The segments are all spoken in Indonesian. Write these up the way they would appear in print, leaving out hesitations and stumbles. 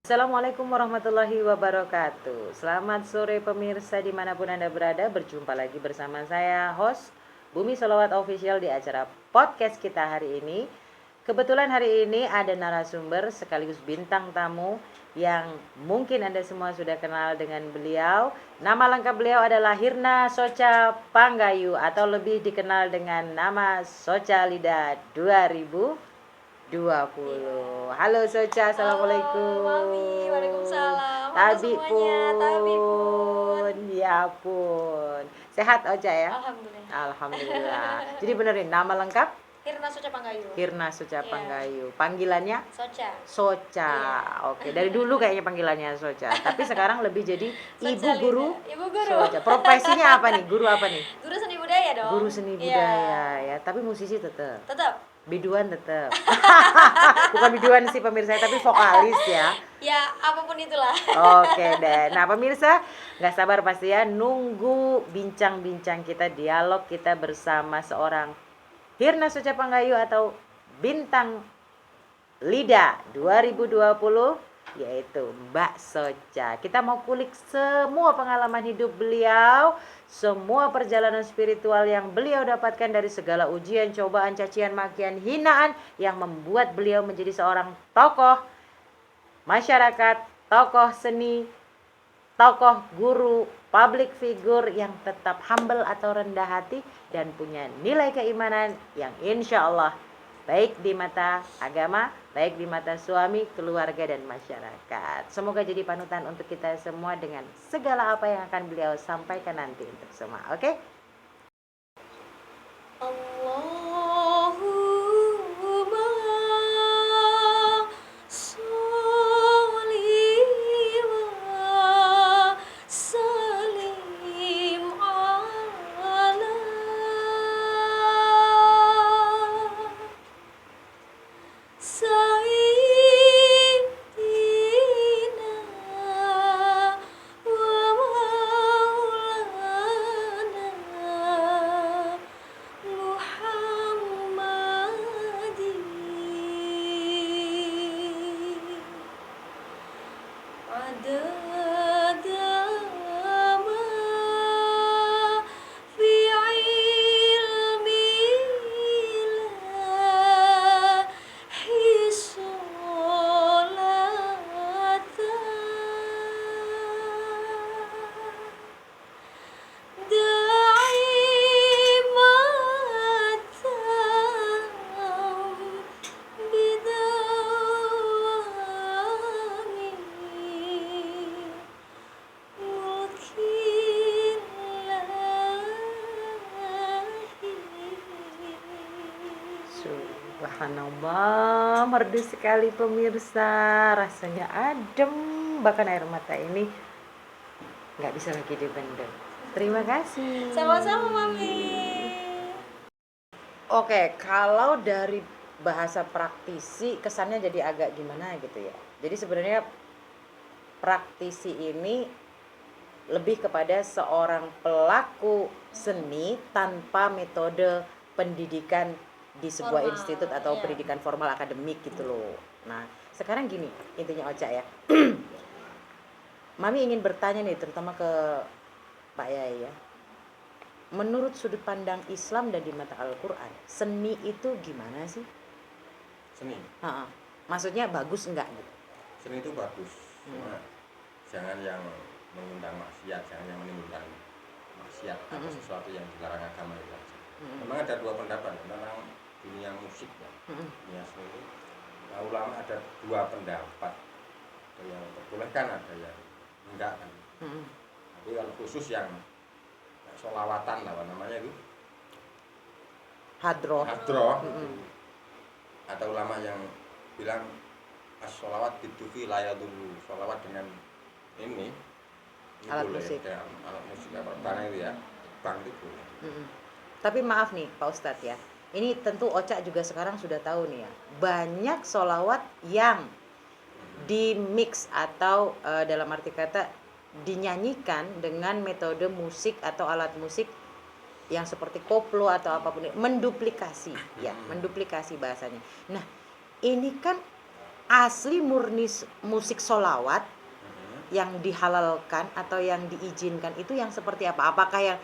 Assalamualaikum warahmatullahi wabarakatuh. Selamat sore pemirsa dimanapun Anda berada. Berjumpa lagi bersama saya host Bumi Sholawat Official di acara podcast kita hari ini. Kebetulan hari ini ada narasumber sekaligus bintang tamu yang mungkin Anda semua sudah kenal dengan beliau. Nama lengkap beliau adalah Hirna Socha Panggayu atau lebih dikenal dengan nama Socha Lida 2020. Halo Socha, assalamualaikum. Halo Mami, waalaikumsalam. Halo Tabi semuanya, Tabi pun, ya pun. Sehat Ocha ya? Alhamdulillah. Alhamdulillah. Jadi benerin nama lengkap Hirna Socha Panggayu. Hirna Socha Iya. Panggayu. Panggilannya Socha. Socha. Iya. Oke, dari dulu kayaknya panggilannya Socha. Tapi sekarang lebih jadi ibu Socha guru. Lida. Ibu guru. Socha. Profesinya apa nih? Guru apa nih? Guru seni budaya dong. Guru seni Iya. budaya ya. Tapi musisi tetap. Tetap. Biduan tetap. Bukan biduan sih pemirsa, tapi vokalis ya. Ya, apapun itulah. Oke deh. Nah pemirsa, nggak sabar pasti ya nunggu bincang-bincang kita, dialog kita bersama seorang Hirna Socha Panggayu atau Bintang Lida 2020, yaitu Mbak Socha. Kita mau kulik semua pengalaman hidup beliau, semua perjalanan spiritual yang beliau dapatkan dari segala ujian, cobaan, cacian, makian, hinaan yang membuat beliau menjadi seorang tokoh masyarakat, tokoh seni, tokoh guru, public figure yang tetap humble atau rendah hati dan punya nilai keimanan yang insya Allah baik di mata agama, baik di mata suami, keluarga, dan masyarakat. Semoga jadi panutan untuk kita semua dengan segala apa yang akan beliau sampaikan nanti untuk semua. Oke? Allahumma sholli wa sallim ala sayyidina wa maulana Muhammadin adada ma fi ilmillahi sholatan دائمة بدوام ملك الله. Subhanallah, merdu sekali pemirsa. Rasanya adem, bahkan air mata ini nggak bisa lagi dibendung. Terima kasih. Sama-sama Mami. Oke, kalau dari bahasa praktisi kesannya jadi agak gimana gitu ya. Jadi sebenarnya praktisi ini lebih kepada seorang pelaku seni tanpa metode pendidikan di sebuah Formal, institut atau iya. pendidikan formal akademik gitu loh. Nah, sekarang gini intinya Ocha ya. Mami ingin bertanya nih terutama ke Pak Yai ya. Menurut sudut pandang Islam dan di mata Al-Quran, seni itu gimana sih? Seni Maksudnya bagus enggak gitu? seni itu bagus, cuma jangan yang mengundang maksiat, jangan yang menimbulkan maksiat atau sesuatu yang dilarang agama itu aja. Memang ada dua pendapat tentang dunia musik ya, dunia seni itu. Nah, ulama ada dua pendapat, ada yang diperbolehkan, ada yang enggak kan. Tapi kalau khusus yang sholawatan lah namanya itu Hadroh. ada ulama yang bilang as-sholawat bidufi layadulu, sholawat dengan ini Alat boleh, musik. ya, alat musik apa bang itu ya, bang itu boleh. Tapi maaf nih Pak Ustadz ya, ini tentu Ocha juga sekarang sudah tahu nih ya, banyak sholawat yang di mix atau dalam arti kata dinyanyikan dengan metode musik atau alat musik yang seperti koplo atau apapun, menduplikasi ya, menduplikasi bahasanya. Nah, ini kan asli murni musik sholawat Mhm. yang dihalalkan atau yang diizinkan itu yang seperti apa? Apakah yang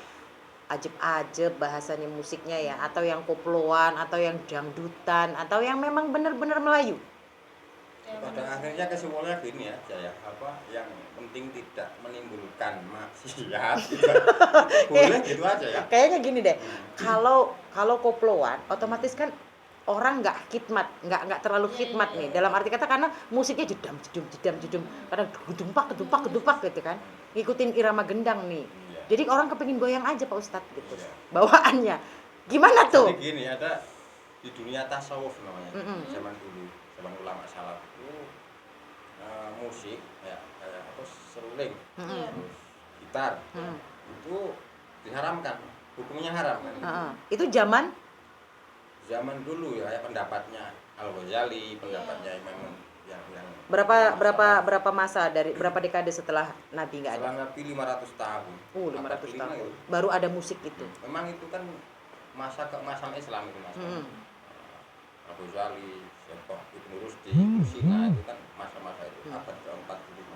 ajeb-ajeb bahasanya musiknya ya, atau yang koploan, atau yang dangdutan, atau yang memang benar-benar Melayu? Ya, Pada benar. akhirnya kesimpulannya gini aja ya, yang penting tidak menimbulkan maksiat gitu. Itu boleh gitu aja ya. Kayaknya gini deh, Hmm. kalau koploan otomatis kan orang nggak khidmat, nggak terlalu Iya, khidmat iya, nih iya. dalam arti kata karena musiknya jedam jedum jedam jedum, kadang gedumpak gitu kan, ngikutin irama gendang nih. Iya. Jadi orang kepengin goyang aja Pak Ustadz gitu, Iya. bawaannya. Gimana tuh? Jadi gini, ada di dunia tasawuf namanya, Mm-mm. zaman dulu, zaman ulama salaf itu musik ya, kayak apa seruling, Iya. terus gitar Mm. itu diharamkan, hukumnya haram kan. Heeh. Itu zaman Zaman dulu ya, kayak pendapatnya Al Ghazali, pendapatnya Imam yang berapa ulama berapa salaf. berapa masa dari berapa dekade setelah Nabi nggak ada? Setelah Nabi 500 tahun. 500 abad tahun. kelima itu. Baru ada musik itu. Memang itu kan masa keemasan Islam itu mas. Mm. Al Ghazali, Syekh Ibnu Rusdi, Sina itu kan masa-masa itu abad ke-45.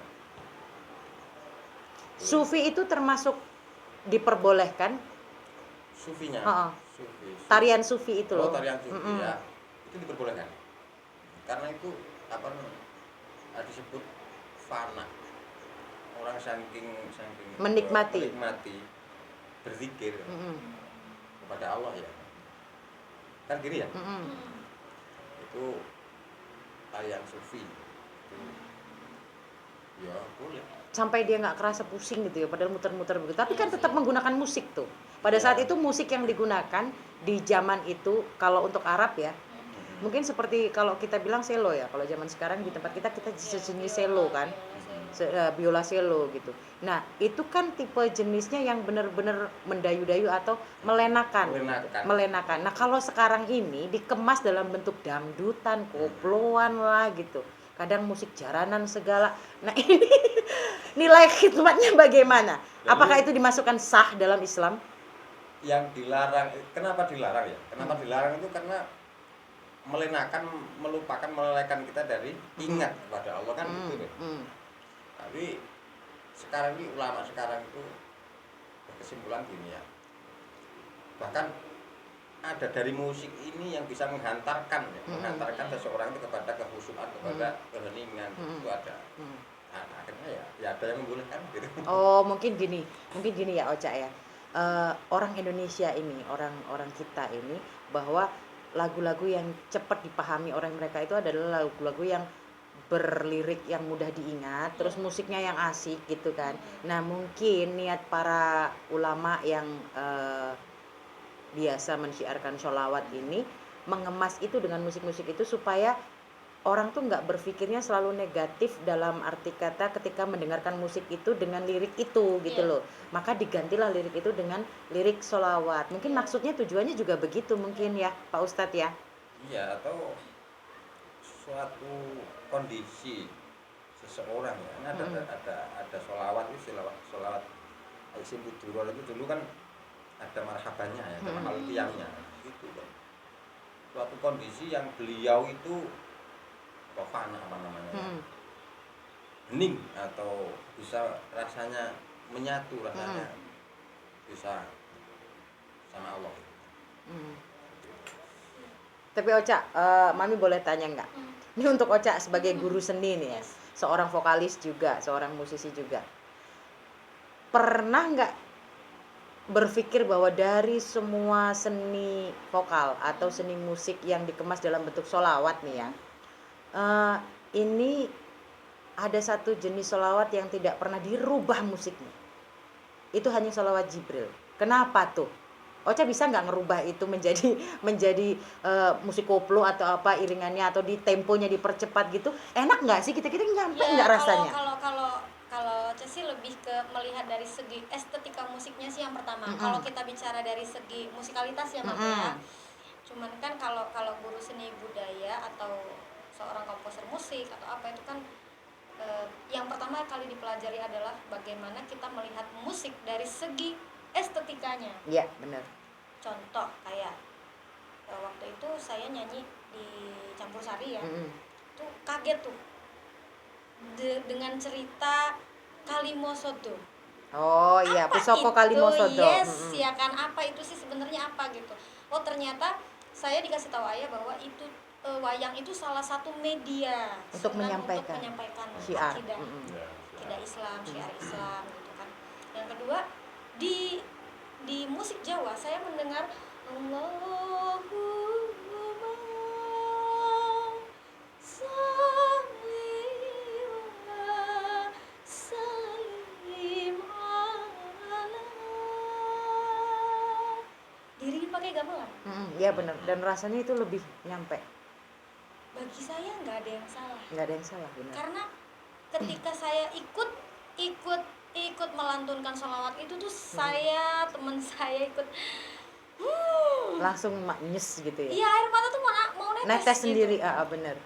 Sufi itu termasuk diperbolehkan? Sufinya, Heeh. sufi. Tarian sufi itu Oh, loh. tarian sufi Mm-mm. ya. Itu diperbolehkan. Karena itu apa namanya? Disebut fana. Orang saking Menikmati. berzikir Mm-mm. kepada Allah ya. Kan gini ya. Mm-mm. Itu tarian sufi. Itu ya boleh. Sampai dia nggak kerasa pusing gitu ya, padahal muter-muter begitu. Tapi kan tetap menggunakan musik tuh. Pada saat itu musik yang digunakan di zaman itu kalau untuk Arab ya, mungkin seperti kalau kita bilang selo ya. Kalau zaman sekarang di tempat kita sejenis selo kan, biola selo gitu. Nah itu kan tipe jenisnya yang benar-benar mendayu-dayu atau melenakan. Melenakan. Nah kalau sekarang ini dikemas dalam bentuk dangdutan, koploan lah gitu. Kadang musik jaranan segala. Nah ini nilai khidmatnya bagaimana? Apakah itu dimasukkan sah dalam Islam? Yang dilarang, kenapa dilarang ya? Kenapa dilarang itu karena melenakan, melupakan, melelehkan kita dari ingat kepada Allah kan gitu deh. Tapi sekarang ini ulama sekarang itu berkesimpulan gini ya. Bahkan ada dari musik ini yang bisa menghantarkan ya, menghantarkan seseorang itu kepada kehusuan, kepada keheningan itu ada. Nah, akhirnya ya ada yang membolehkan gitu. Oh mungkin gini ya Oca ya. Orang Indonesia ini, orang kita ini bahwa lagu-lagu yang cepat dipahami orang mereka itu adalah lagu-lagu yang berlirik yang mudah diingat, terus musiknya yang asik gitu kan. Nah mungkin niat para ulama yang biasa mensyiarkan sholawat ini mengemas itu dengan musik-musik itu supaya orang tuh nggak berpikirnya selalu negatif dalam arti kata ketika mendengarkan musik itu dengan lirik itu gitu loh. Maka digantilah lirik itu dengan lirik sholawat. Mungkin maksudnya tujuannya juga begitu mungkin ya Pak Ustadz ya. Iya, atau suatu kondisi seseorang ya. Ada sholawat itu sholawat Aisyah Budurul itu dulu kan ada marhabannya ya, ada maltiamnya gitu kan. Suatu kondisi yang beliau itu fana apa namanya ya, hening atau bisa rasanya menyatu, rasanya bisa sama Allah. Tapi Oca, Mami boleh tanya nggak? Ini untuk Oca sebagai guru seni nih ya, seorang vokalis juga, seorang musisi juga. Pernah nggak berpikir bahwa dari semua seni vokal atau seni musik yang dikemas dalam bentuk sholawat nih ya, ini ada satu jenis sholawat yang tidak pernah dirubah musiknya. Itu hanya sholawat Jibril. Kenapa tuh? Ocha bisa nggak ngerubah itu menjadi musik koplo atau apa iringannya atau di temponya dipercepat gitu? Enak nggak sih kita nyampe nggak rasanya? Kalau Ocha sih lebih ke melihat dari segi estetika musiknya sih yang pertama. Kalau kita bicara dari segi musikalitas ya Mama ya. Cuman kan kalau guru seni budaya atau seorang komposer musik atau apa itu kan yang pertama kali dipelajari adalah bagaimana kita melihat musik dari segi estetikanya. Iya, benar. Contoh kayak waktu itu saya nyanyi di Campur Sari ya. Itu kaget kaget tuh dengan cerita Kalimosodo. Oh iya, Apa Pusoko itu? Kalimosodo. Yes, ya kan, apa itu sih sebenarnya apa gitu. Oh ternyata saya dikasih tahu ayah bahwa itu wayang itu salah satu media Untuk sunan menyampaikan untuk menyampaikan syiar. akidah Ya, akidah Islam, syiar Islam gitu kan. Yang kedua, di musik Jawa saya mendengar Allahumma salli wa sallim ala, diiringin pakai gamelan. Iya benar, dan rasanya itu lebih nyampe. Bagi saya nggak ada yang salah, Nggak ada yang salah, benar. karena ketika saya ikut melantunkan sholawat itu tuh saya, teman saya ikut Langsung nyes gitu ya. iya, air mata tuh mau Netes netes sendiri, gitu. benar.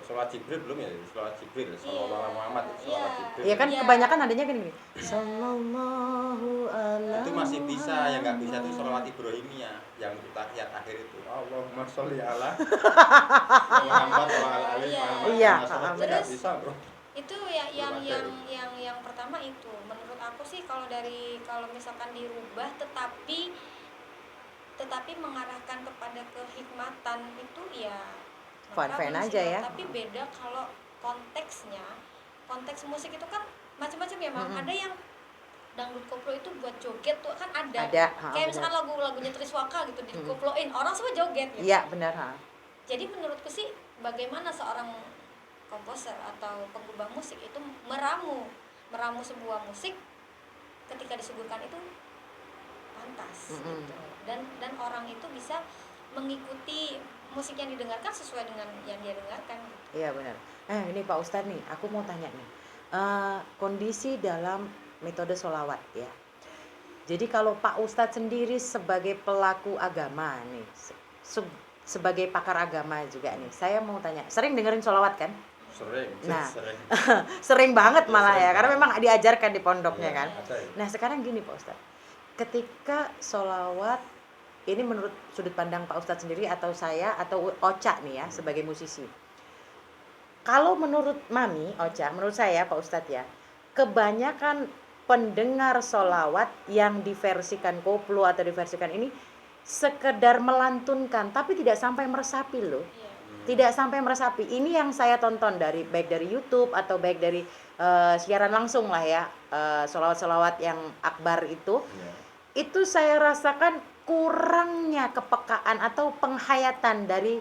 Sholat Jibril belum ya? Sholat Jibril, Iya, Sallallahu Muhammad, iya. sholat Jibril. Iya kan Iya. kebanyakan adanya gini. Sallallahu alaihi. Itu masih bisa, yang nggak bisa itu sholawat Ibrahimiyah yang untuk tahiyat akhir itu. Allahumma sholli ala Muhammad wa ala ali Iya. Muhammad. Iya, Nggak terus bisa, Bro. itu yang Belum ada yang pertama itu menurut aku sih, kalau misalkan dirubah tetapi mengarahkan kepada kehikmatan itu ya Fine-fine maka aja ya. tapi beda kalau konteks musik itu kan macam-macam ya, Mam. Ada yang dangdut koplo itu buat joget tuh kan ada. Ada, Kayak benar. misalkan lagunya Triswaka gitu dikoploin, orang semua joget gitu. Iya benar. Jadi menurutku sih bagaimana seorang komposer atau pengubah musik itu meramu sebuah musik ketika disuguhkan itu pantas gitu. Dan orang itu bisa mengikuti musik yang didengarkan sesuai dengan yang dia dengarkan gitu. Iya benar. Ini Pak Ustadz nih, aku mau tanya nih. Kondisi dalam metode sholawat ya. Jadi kalau Pak Ustadz sendiri sebagai pelaku agama nih, sebagai pakar agama juga nih, saya mau tanya, sering dengerin sholawat kan? Sering. Sering banget malah Sering ya, karena banget. memang diajarkan di pondoknya Iya, kan. ada ya. Nah sekarang gini Pak Ustadz, ketika sholawat ini menurut sudut pandang Pak Ustadz sendiri atau saya atau Ocha nih ya sebagai musisi, kalau menurut Mami Ocha, menurut saya Pak Ustadz ya, kebanyakan pendengar sholawat yang diversikan koplo atau diversikan ini sekedar melantunkan tapi tidak sampai meresapi loh. Iya. Tidak sampai meresapi. Ini yang saya tonton baik dari YouTube atau baik dari siaran langsung lah ya, sholawat-sholawat yang akbar itu. Iya. Itu saya rasakan kurangnya kepekaan atau penghayatan dari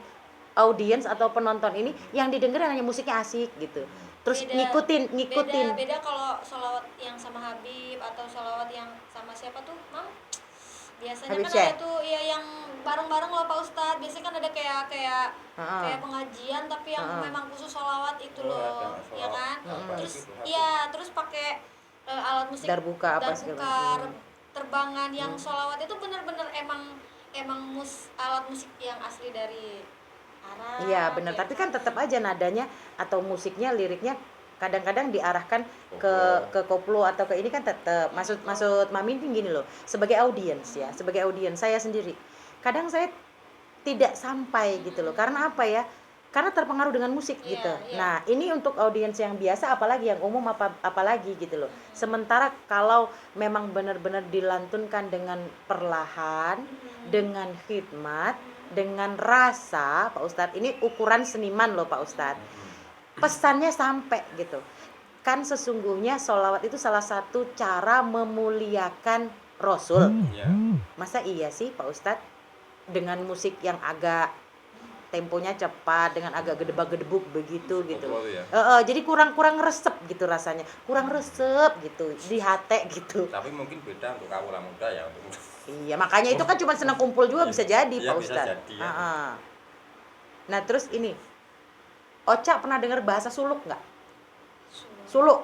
audiens atau penonton ini, yang didengar hanya musiknya asik gitu. Terus ngikutin. Beda kalau sholawat yang sama Habib atau sholawat yang sama siapa tuh, Mam? Biasanya Habib kan Syekh. ada tuh ya yang bareng-bareng loh Pak Ustadz. Biasanya kan ada kayak pengajian tapi yang memang khusus sholawat itu Oh, loh, ada ya kan? sholawat apa Terus gitu, terus pakai alat musik Darbuka apa segala macam. terbangan yang sholawat itu benar-benar emang alat musik yang asli dari Arab. Iya benar, ya tapi kan tetap aja nadanya atau musiknya, liriknya kadang-kadang diarahkan ke koplo atau ke ini kan tetap. Maksud Mami ini gini loh, sebagai audiens ya, sebagai audiens saya sendiri, kadang saya tidak sampai gitu loh. Karena apa ya? Karena terpengaruh dengan musik Iya, gitu. iya. Nah, ini untuk audiens yang biasa, apalagi yang umum, apalagi gitu loh. Sementara kalau memang benar-benar dilantunkan dengan perlahan, dengan khidmat, dengan rasa, Pak Ustadz, ini ukuran seniman loh Pak Ustadz. Pesannya sampai gitu. Kan sesungguhnya sholawat itu salah satu cara memuliakan Rasul. Iya. Masa iya sih Pak Ustadz dengan musik yang agak temponya cepat, dengan agak gedebak-gedebuk begitu gitu. Koplo ya. Jadi kurang resep gitu rasanya, kurang resep gitu di hati gitu. Tapi mungkin beda untuk kawula muda ya, untuk Iya, makanya itu kan cuma senang kumpul juga bisa jadi Iya, Pak bisa Ustadz. jadi, ya. Nah terus ini, Ocha pernah dengar bahasa suluk nggak?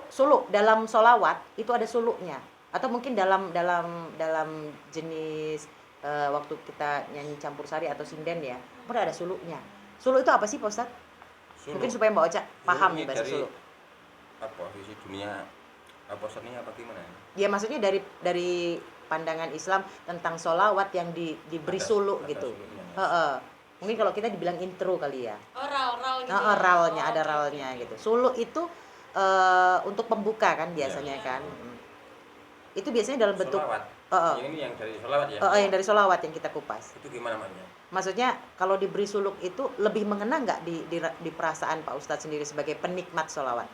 Suluk dalam sholawat itu ada suluknya, atau mungkin dalam jenis waktu kita nyanyi campur sari atau sinden ya, ada suluknya. Suluk itu apa sih Pak Ustadz? Mungkin supaya Mbak Ocha paham nih bahasa dari suluk. apa visi dunia apa seninya apa gimana ya? Ya maksudnya dari pandangan Islam tentang sholawat yang diberi Ada- suluk ada gitu. suluknya. Mungkin kalau kita dibilang intro kali ya. Ral gitu. Oh, ralnya, Oh, ada oke, ralnya oke. gitu. Suluk itu untuk pembuka kan biasanya Iya. kan. Itu biasanya dalam bentuk Solawat. Heeh. Ini yang dari solawat ya. Yang dari sholawat yang kita kupas. Itu gimana maknya? Maksudnya kalau diberi suluk itu lebih mengena nggak di perasaan Pak Ustadz sendiri sebagai penikmat sholawat?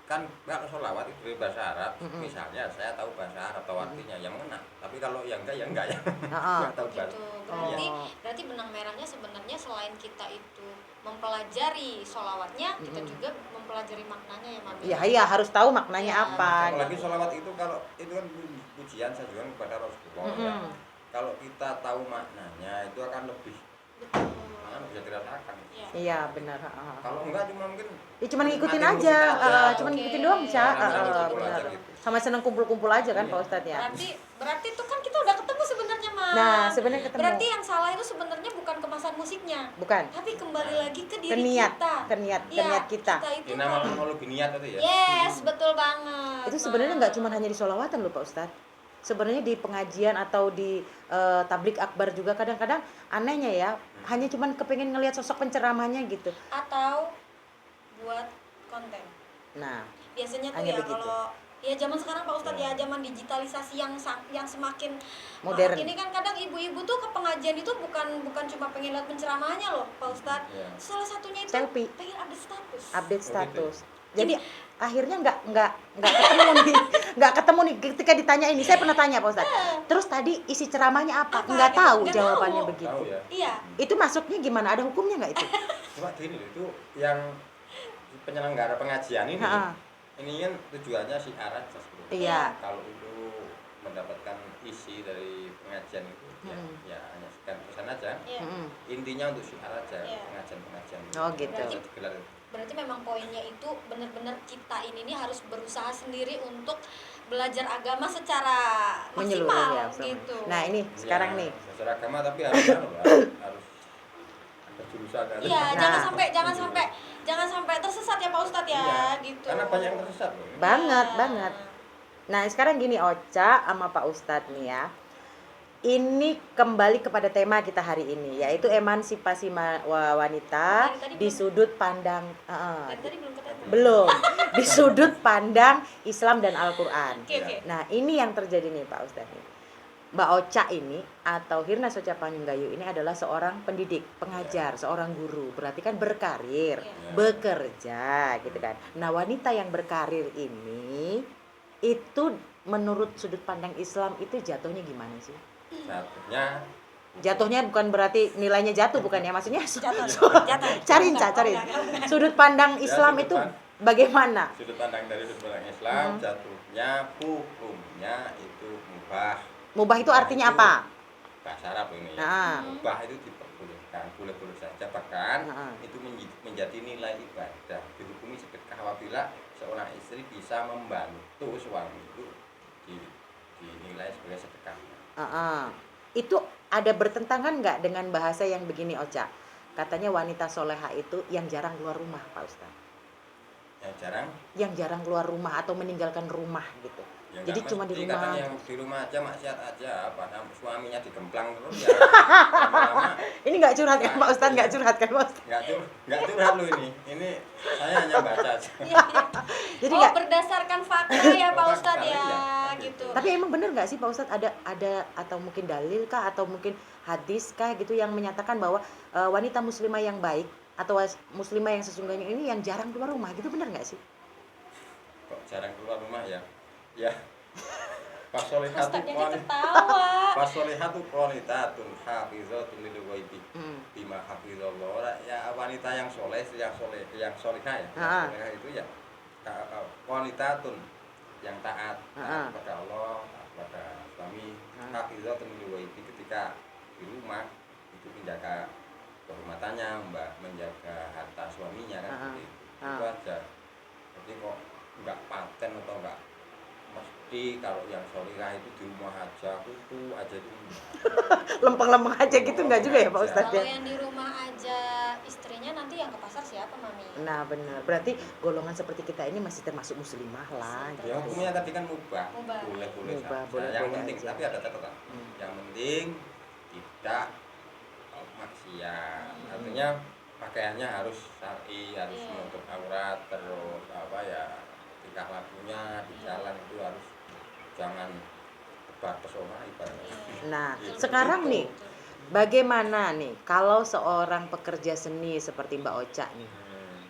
Kan kalau solawat itu dari bahasa Arab, Mm-mm. misalnya saya tahu bahasa Arab atau artinya yang mengena, tapi kalau yang enggak ya enggak ya. Heeh. Enggak tahu bahasa. Gitu. Berarti Oh. berarti benang merahnya sebenarnya selain kita itu mempelajari sholawatnya, kita juga mempelajari maknanya ya Mami. Iya harus tahu maknanya Iya. apa. Apalagi solawat itu kalau itu kan pujian sanjungan kepada Rasulullah ya. Mm-mm. Kalau kita tahu maknanya itu akan lebih Betul. bisa dirasakan. Iya. Iya benar. Heeh. Kalau enggak cuma mungkin Ya cuma ngikutin nikmatin aja, musik aja. cuma Oke. ngikutin doang bisa. Ya, kumpul-kumpul Benar. aja gitu. Sama seneng kumpul-kumpul aja kan Iya. Pak Ustadz ya. Berarti itu kan kita udah ketemu sebenarnya, Mas. Nah, sebenarnya ketemu. Berarti yang salah itu sebenarnya bukan kemasan musiknya, Bukan. tapi kembali lagi ke diri Ke niat, kita. ke niat Iya, kita. itu Ini nama mau lebih niat itu ya. Yes, betul banget. Itu sebenarnya Mas. nggak cuma hanya di sholawatan loh Pak Ustadz. Sebenarnya di pengajian atau di tablik akbar juga kadang-kadang anehnya ya, hanya cuman kepengen ngelihat sosok penceramahnya gitu. Atau buat konten. Nah, Biasanya tuh Hanya ya begitu. kalau ya zaman sekarang Pak Ustadz ya zaman digitalisasi yang semakin Modern. Ini kan kadang ibu-ibu tuh ke pengajian itu bukan cuma pengen lihat penceramahnya loh Pak Ustadz. Iya. Salah satunya itu Selfie. pengen update status. update Oh, gitu. status. Jadi akhirnya nggak ketemu nih, nggak ketemu nih ketika ditanya ini. Saya pernah tanya Pak Ustadz. Terus tadi isi ceramahnya apa? Apa Nggak gitu? tahu Nggak jawabannya tahu. begitu. Tahu ya. Iya. Itu masuknya gimana? Ada hukumnya nggak itu? Cuma gini loh, itu yang penyelenggara pengajian ini. Ha-ha. Ini kan tujuannya syiar aja sebetulnya. Iya. Kalau itu mendapatkan isi dari pengajian itu ya hanya sekian pesan aja. Iya. Mm-mm. Intinya untuk syiar aja, Iya. pengajian-pengajian. Oh, gitu. Bisa digelar. Berarti memang poinnya itu benar-benar kita ini nih harus berusaha sendiri untuk belajar agama secara Menyeluruh maksimal ya. sama. gitu. Nah ini sekarang Ya, nih. secara agama tapi harus ada jurusan kan. Iya, Nah. jangan sampai tersesat ya Pak Ustadz ya, Iya, gitu. Karena banyak yang tersesat loh. Banget, Iya. banget. Nah sekarang gini Ocha sama Pak Ustadz nih ya. Ini kembali kepada tema kita hari ini, yaitu emansipasi wanita Dari tadi di belum. sudut pandang Dari tadi belum ketemu. belum di sudut pandang Islam dan Al-Quran. Oke. Nah ini yang terjadi nih Pak Ustadz nih. Mbak Ocha ini atau Hirna Socha Panyunggayu ini adalah seorang pendidik, pengajar, seorang guru. Berarti kan berkarir, Iya. bekerja gitu kan. Nah wanita yang berkarir ini itu menurut sudut pandang Islam itu jatuhnya gimana sih? Jatuhnya bukan berarti nilainya jatuh bukan ya, maksudnya Jatuh. cariin Enggak, cariin. enggak. Sudut pandang Ya, Islam sudut itu pan- bagaimana? Sudut pandang dari sudut pandang Islam, jatuhnya hukumnya itu mubah. Mubah itu artinya apa? Bahasa Arab ini ya. Nah. Mubah itu diperbolehkan, boleh-boleh saja, bahkan Nah. itu menjadi nilai ibadah. Dihukumi sedekah apabila seorang istri bisa membantu suami itu dinilai sebagai sedekah. Itu ada bertentangan nggak dengan bahasa yang begini Ocha? Katanya wanita soleha itu yang jarang keluar rumah Pak Ustaz. Yang jarang keluar rumah atau meninggalkan rumah gitu. Ya, Jadi nggak cuma di mesti, rumah kadang aja. yang di rumah aja maksiat aja, apa suaminya digemplang terus ya lama-lama Ini nggak curhat kan Pak Ustaz? Nggak curhat kan Pak Ustaz? nggak curhat lo ini saya hanya baca aja. Iya, iya. Jadi Oh, nggak. berdasarkan fakta ya Pak Ustadz ya, Iya, gitu. gitu. Tapi emang bener nggak sih Pak Ustadz ada atau mungkin dalil kah atau mungkin hadis kah gitu yang menyatakan bahwa wanita muslimah yang baik atau muslimah yang sesungguhnya ini yang jarang keluar rumah gitu, bener nggak sih? Kok jarang keluar rumah ya fasolihatu Ustadznya aja ketawa. fasolihatu qanitatun hafizatun lil ghaibi bima hafizallah. Ya wanita yang soleh yang solihah ya. Solihah itu ya qanitatun yang taat kepada Allah, kepada suami, hafizatun lil ghaibi, ketika di rumah itu menjaga kehormatannya, menjaga harta suaminya kan seperti itu. Itu aja. Jadi kok enggak paten atau enggak mesti kalau yang solihah itu di rumah aja kutu aja itu Lempeng-lempeng aja gitu nggak juga ya Pak Ustadz Kalau ya? yang di rumah aja istrinya, nanti yang ke pasar siapa Mami? Nah benar, berarti golongan seperti kita ini masih termasuk muslimah lah ya gitu. hukumnya tadi kan mubah, Mubah. boleh Mubah, saja. boleh Yang boleh penting aja. tapi ada catatan yang penting tidak maksiat. Artinya pakaiannya harus syar'i, harus menutup aurat, terus apa ya, tingkah lakunya di jalan itu harus jangan terpesona ibaratnya. Nah, Gitu. sekarang Gitu. nih, bagaimana nih kalau seorang pekerja seni seperti Mbak Ocha nih,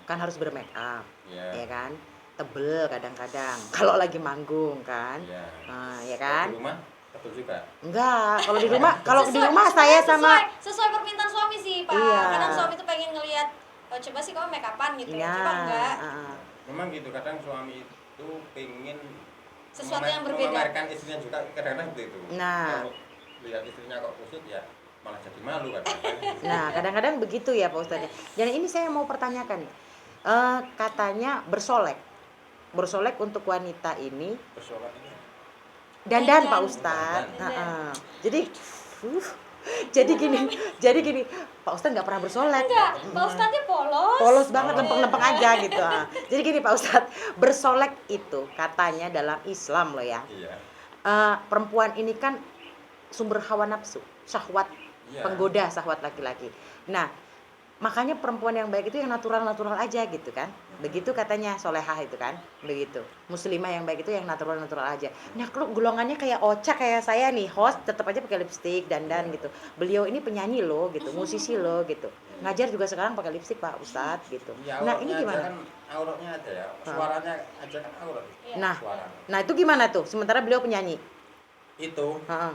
kan harus bermake up, Iya. ya kan? Tebel kadang-kadang kalau lagi manggung kan. Iya. Nah, ya Kalau kan? di rumah betul juga. Enggak, kalau di rumah Sebenarnya saya sama sesuai permintaan suami sih, Pak. Iya. Kadang suami tuh pengen ngelihat, oh, coba sih kamu make upan gitu. ya, Coba enggak. Memang gitu, kadang suami itu pengen Sesuatu yang berbeda. memamerkan istrinya juga, kadang-kadang seperti itu. Nah. Kalau lihat istrinya kok kusut ya malah jadi malu kan. Nah, kadang-kadang begitu ya Pak Ustadz. Dan ini saya mau pertanyakan nih. Katanya bersolek untuk wanita ini Persoalan ini. dandan Pak Dandan. Ustadz. Dandan. Jadi jadi gini, Pak Ustadz nggak pernah bersolek. Enggak, Pak Ustadznya polos. Polos banget, lempeng-lempeng aja gitu. Jadi gini Pak Ustadz, bersolek itu katanya dalam Islam loh ya. Iya. Perempuan ini kan sumber hawa nafsu, syahwat, Iya. penggoda syahwat laki-laki. Nah, makanya perempuan yang baik itu yang natural-natural aja gitu kan. Begitu katanya solehah itu kan, begitu. Muslimah yang baik itu yang natural-natural aja. Nah, kalau golongannya kayak Ocha kayak saya nih, host tetap aja pakai lipstik, dandan gitu. Beliau ini penyanyi loh gitu, musisi loh gitu. Ngajar juga sekarang pakai lipstik Pak Ustadz gitu. Ya, Nah, ini auratnya aja gimana? kan, auratnya aja ya. Suaranya aja kan aurat. Iya. Nah, Suara. nah itu gimana tuh? Sementara beliau penyanyi. Itu Heeh.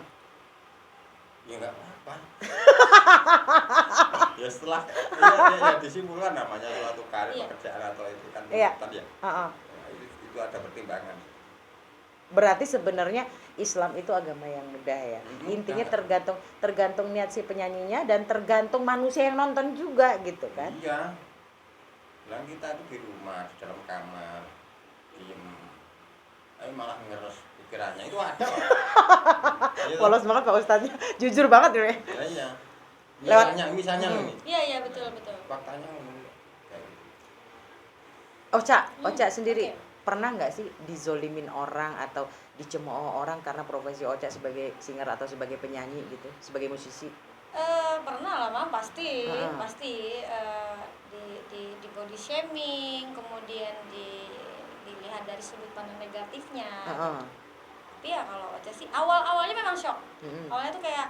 ya enggak apa-apa. Ya setelah ya disimpulkan namanya suatu karir Iya. pekerjaan atau itu kan Iya. tuntutan ya. Heeh. Nah, itu ada pertimbangan. Berarti sebenarnya Islam itu agama yang mudah ya. Intinya Sangat. tergantung niat si penyanyinya dan tergantung manusia yang nonton juga gitu kan. Iya. Bilang kita itu di rumah, di dalam kamar, diem. Tapi malah ngeres pikirannya itu ada. Pak. Iya, Polos banget Pak Ustadznya. Jujur banget ya. ya, iya. Lewat- Misalnya ini. Iya, iya, betul, betul. Faktanya ini kayak gitu. Ocha sendiri Oke. pernah nggak sih dizolimin orang atau dicemooh orang karena profesi Ocha sebagai singer atau sebagai penyanyi gitu, sebagai musisi? Pernah lah, Mam, pasti Heeh. pasti di body shaming, kemudian dilihat dari sudut pandang negatifnya. Heeh. Tapi ya kalau Ocha sih awalnya memang shock. Mm-mm. Awalnya tuh kayak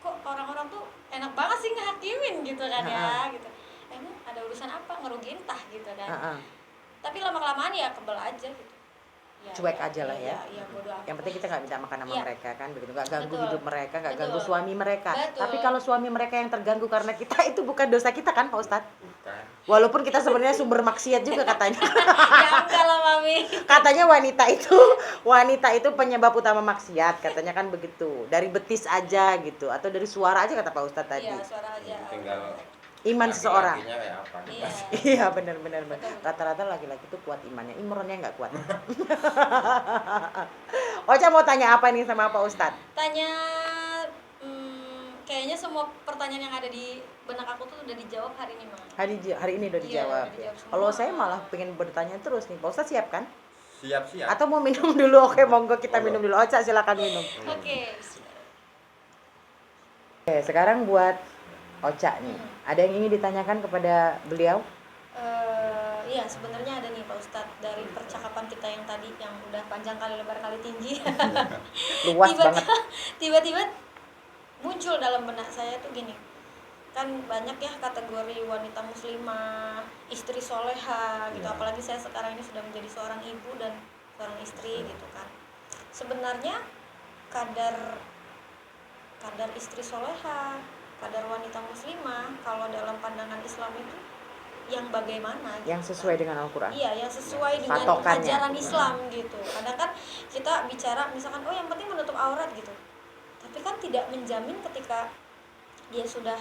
kok orang-orang tuh enak banget sih ngehakimin gitu kan ya gitu. Emang ada urusan apa, ngerugiin tah gitu kan. Heeh. Tapi lama-kelamaan ya kebel aja gitu. Cuek aja lah ya. Iya, bodo amat. Yang penting kita nggak minta makan sama Iya. mereka kan, begitu nggak ganggu Betul. hidup mereka, nggak Betul. ganggu suami mereka. Betul. Tapi kalau suami mereka yang terganggu karena kita itu bukan dosa kita kan Pak Ustadz. Bukan. Walaupun kita sebenarnya sumber maksiat juga katanya. Ya enggak lah, Mami. Katanya wanita itu penyebab utama maksiat, katanya kan begitu. Dari betis aja gitu atau dari suara aja kata Pak Ustadz tadi. Iya, suara aja. Tinggal Iman seseorang. laki-lakinya kayak apa nih, Iya. Mas. Iya benar. Betul. Rata-rata laki-laki itu kuat imannya, imronnya nggak kuat. Ocha mau tanya apa nih sama Pak Ustadz? Tanya kayaknya semua pertanyaan yang ada di benak aku tuh udah dijawab hari ini, Mam. Hari ini udah Iya, dijawab. udah dijawab semua. Kalau saya malah pengen bertanya terus nih, Pak Ustadz siap kan? Siap-siap. Atau mau minum dulu? Oke, monggo kita Monggo. minum dulu. Ocha silakan minum. Oke. Oke, sekarang buat Ocha nih. Ada yang ingin ditanyakan kepada beliau? Iya, sebenarnya ada nih Pak Ustadz, dari percakapan kita yang tadi yang udah panjang kali lebar kali tinggi. Luas banget. Tiba-tiba muncul dalam benak saya tuh gini. Kan banyak ya kategori wanita muslimah, istri soleha gitu. Iya. Apalagi saya sekarang ini sudah menjadi seorang ibu dan seorang istri gitu kan. Sebenarnya kadar istri soleha, kadar wanita muslimah kalau dalam pandangan Islam itu yang bagaimana gitu Yang sesuai kan. dengan Al-Quran. Iya, yang sesuai dengan Patokannya. ajaran Islam gitu. Kadang kan kita bicara misalkan yang penting menutup aurat gitu. Tapi kan tidak menjamin ketika dia sudah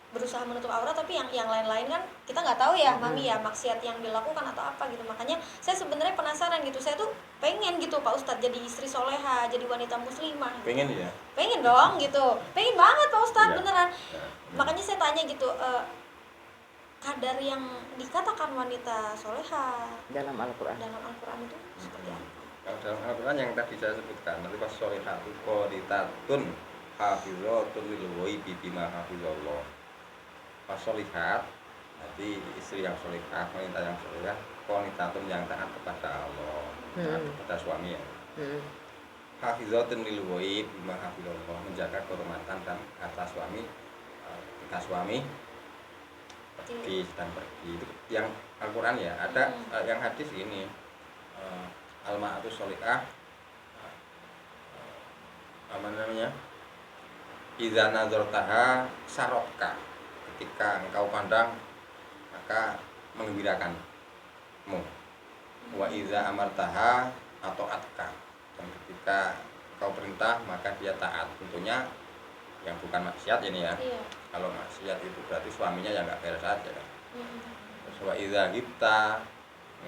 berusaha menutup aurat tapi yang lain-lain kan kita nggak tahu ya, Mami ya, maksiat yang dilakukan atau apa gitu. Makanya saya sebenarnya penasaran gitu. Saya tuh pengen gitu Pak Ustadz jadi istri soleha, jadi wanita muslimah. Gitu. Pengen ya? Pengen dong gitu. Pengen banget Pak Ustadz, Iya. beneran. Ya. Makanya saya tanya gitu, kadar yang dikatakan wanita soleha Dalam Al-Quran. dalam Al-Quran itu seperti apa? Kalau dalam Al-Quran yang tadi saya sebutkan, nanti pas solihatu qoditatun, hafizatun lil ghaibi bima hafizallah. Fasolihat, jadi istri yang solihah, wanita yang solihah, qanitatun yang taat kepada Allah, taat kepada suami ya. Hafizatun lil ghaib bima hafizallah, menjaga kehormatan dan harta suami ketika suami sedang pergi. Itu yang Al-Quran ya. Ada yang hadis ini, al-ma'atu solihah, apa namanya, idza nazartaha saroka, ketika engkau pandang maka menggembirakanmu. Wa idza amartaha ata'atka, dan ketika kau perintah maka dia taat. Tentunya yang bukan maksiat ini ya. Iya. Kalau maksiat itu berarti suaminya yang nggak beres aja kan. Terus wa idza ghibta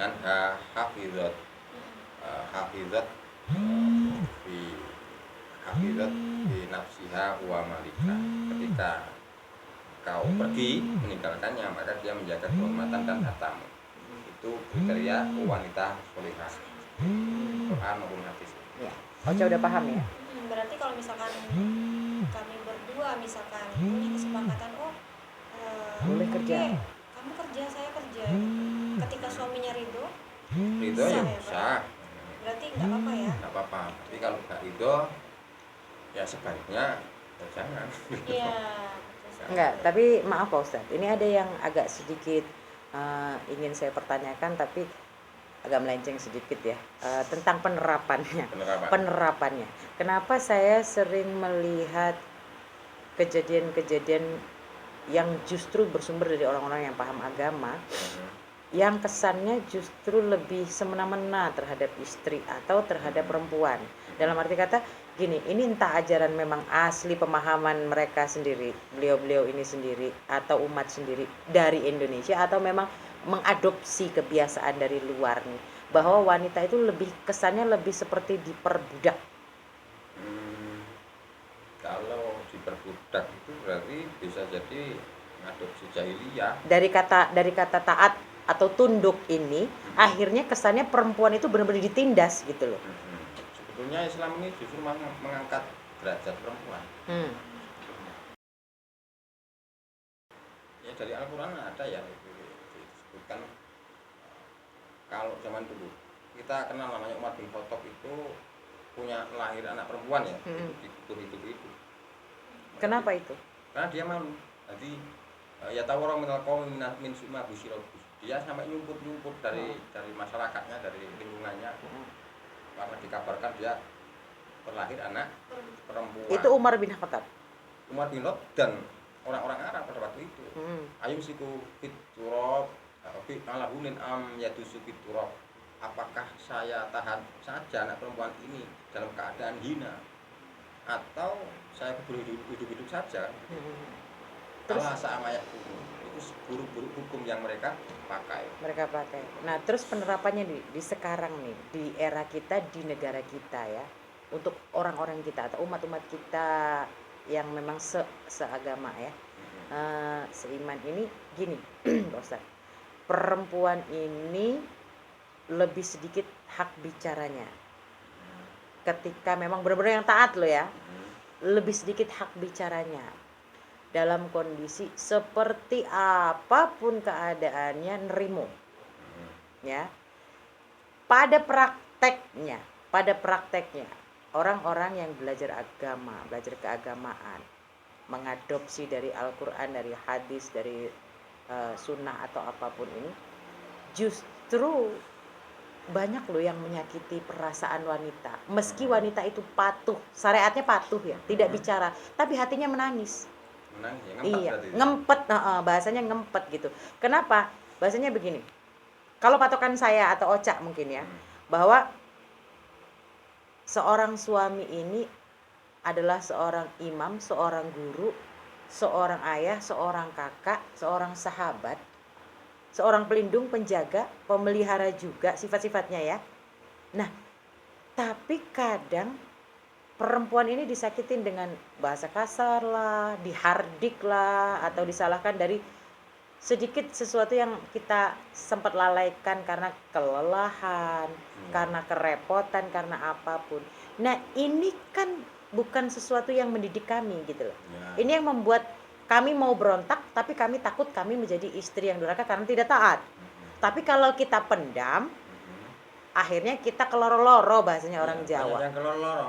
nganha hafizat, hafizat fi nafsiha wa malika. Ketika kau pergi meninggalkannya maka dia menjaga kehormatan dan hartamu. Itu kriteria wanita solihah, Quran maupun hadis. Ya. Ocha udah paham ya? Berarti kalau misalkan kami berdua misalkan punya kesepakatan, boleh kerja. oke, kamu kerja, saya kerja. Ketika suaminya ridho, Ridho ya Sah ya, bisa, berarti nggak apa-apa ya? nggak apa-apa. Tapi kalau nggak ridho, ya sebaiknya ya jangan. Iya. Enggak, tapi maaf Pak Ustadz, ini ada yang agak sedikit ingin saya pertanyakan tapi agak melenceng sedikit ya, tentang penerapannya. Penerapannya. Kenapa saya sering melihat kejadian-kejadian yang justru bersumber dari orang-orang yang paham agama, yang kesannya justru lebih semena-mena terhadap istri atau terhadap perempuan. Dalam arti kata gini, ini entah ajaran memang asli pemahaman mereka sendiri, beliau-beliau ini sendiri atau umat sendiri dari Indonesia, atau memang mengadopsi kebiasaan dari luar nih, bahwa wanita itu lebih kesannya lebih seperti diperbudak. Kalau diperbudak itu berarti bisa jadi ngadopsi jahiliyah. Dari kata taat atau tunduk ini, akhirnya kesannya perempuan itu benar-benar ditindas gitu loh. Sebetulnya Islam ini justru mengangkat derajat perempuan. Ya dari Al-Quran ada ya disebutkan, kalau zaman dulu kita kenal namanya Umar bin Khattab itu punya lahir anak perempuan ya, hidup itu. Kenapa itu? Karena dia malu. Jadi ya tahu orang minal qaum min summa busyirabus. Dia sampai nyumput dari masyarakatnya, dari lingkungannya. Karena dikabarkan dia terlahir anak perempuan. Itu Umar bin Khattab. Umar bin Khattab dan orang-orang Arab pada waktu itu. Ayum siku fit turab, fi alahunin am yadusu fit turab. Apakah saya tahan saja anak perempuan ini dalam keadaan hina, atau saya hidup saja? Terus sama ayat itu buruk-buruk hukum yang mereka pakai. Nah, terus penerapannya di sekarang nih, di era kita, di negara kita ya, untuk orang-orang kita atau umat-umat kita yang memang seagama ya, seiman ini gini, Ustaz. Perempuan ini lebih sedikit hak bicaranya. Ketika memang benar-benar yang taat loh ya, lebih sedikit hak bicaranya. Dalam kondisi seperti apapun keadaannya nerimo. Ya. Pada prakteknya orang-orang yang belajar agama, belajar keagamaan, mengadopsi dari Al-Quran, dari hadis, dari sunnah atau apapun ini, justru banyak loh yang menyakiti perasaan wanita. Meski wanita itu patuh, syariatnya patuh ya, tidak bicara, tapi hatinya menangis. Iya, ngempet, bahasanya ngempet gitu. Kenapa? Bahasanya begini. Kalau patokan saya atau Ocha mungkin ya, bahwa seorang suami ini adalah seorang imam, seorang guru, seorang ayah, seorang kakak, seorang sahabat, seorang pelindung, penjaga, pemelihara juga sifat-sifatnya ya. Nah, tapi kadang perempuan ini disakitin dengan bahasa kasar lah, dihardik lah, atau disalahkan dari sedikit sesuatu yang kita sempat lalaikan karena kelelahan, karena kerepotan, karena apapun. Nah, ini kan bukan sesuatu yang mendidik kami gitu loh. Ya. Ini yang membuat kami mau berontak, tapi kami takut kami menjadi istri yang durhaka karena tidak taat. Tapi kalau kita pendam, akhirnya kita keloro-loro bahasanya orang Jawa. Banyak yang keloro-loro.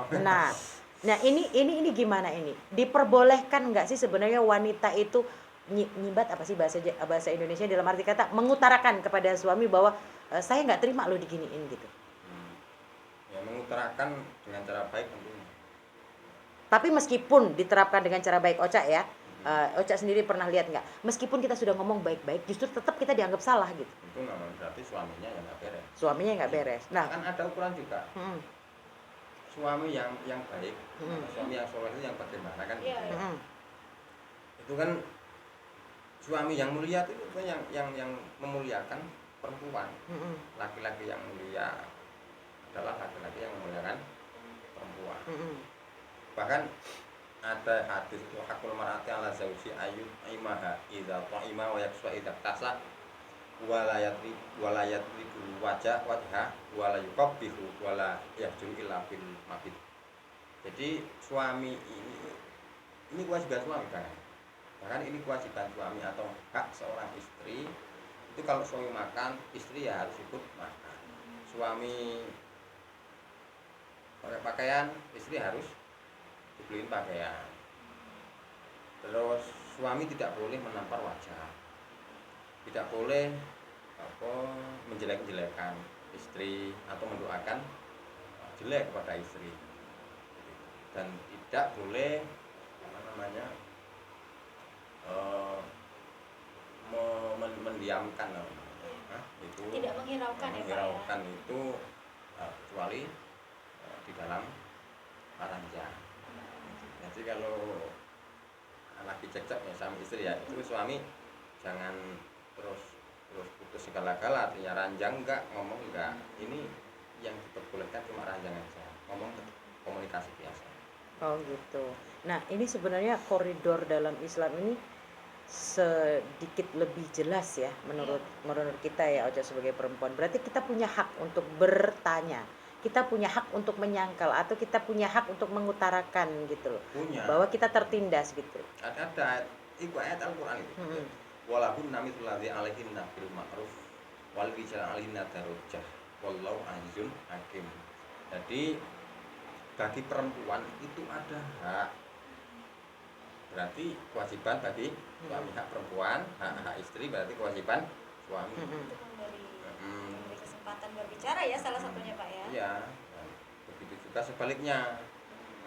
Nah ini gimana ini? Diperbolehkan nggak sih sebenarnya wanita itu nyimbat apa sih bahasa Indonesia dalam arti kata mengutarakan kepada suami bahwa saya nggak terima lo diginiin gitu. Ya, mengutarakan dengan cara baik tentunya. Tapi meskipun diterapkan dengan cara baik, Ocha ya, Ocha sendiri pernah lihat nggak? Meskipun kita sudah ngomong baik-baik, justru tetap kita dianggap salah gitu. Itu namanya berarti suaminya yang nggak beres. Suaminya nggak beres. Nah, Kan ada ukuran juga. Suami yang baik, suami yang soleh itu yang bagaimana kan? Iya, gitu. iya. Itu kan suami yang mulia itu kan yang memuliakan perempuan. Laki-laki yang mulia adalah laki-laki yang memuliakan perempuan. Bahkan ada hadis itu hakul mar'ati ala zauji ayyub imaha idza ta'ima wa yakswa idza tasa wala yadribu wajha wala yuqabbihu wala yahjuru illa bil mabit. Jadi suami ini kewajiban suami kan. Bahkan ini kewajiban suami atau hak seorang istri. Itu kalau suami makan, istri ya harus ikut makan. Suami pakai pakaian, istri harus dibeliin pakaian. Terus suami tidak boleh menampar wajah, tidak boleh menjelek-jelekan istri atau mendoakan jelek kepada istri, dan tidak boleh mendiamkan itu, Tidak menghiraukan ya, Pak, ya? menghiraukan itu kecuali di dalam ranjang. Jadi kalau lagi cekcok ya sama istri ya, itu suami jangan terus putus segala-gala, artinya ranjang enggak, ngomong enggak. Ini yang diperbolehkan cuma ranjang aja, ngomong komunikasi biasa. Oh gitu. Nah ini sebenarnya koridor dalam Islam ini sedikit lebih jelas ya menurut kita ya, Ocha sebagai perempuan. Berarti kita punya hak untuk bertanya, kita punya hak untuk menyangkal, atau kita punya hak untuk mengutarakan gitu loh. Punya. Bahwa kita tertindas gitu. Ada itu ayat Al-Qur'an itu. Walahun namithlu ladzi alaihinna bil ma'ruf wal rijal alaihinna darajah wallahu azizun hakim. Jadi bagi perempuan itu ada hak. Berarti kewajiban bagi suami hak perempuan, hak istri berarti kewajiban suami. Untuk memberi kesempatan berbicara ya, salah satunya, Pak ya. Iya. Begitu juga sebaliknya.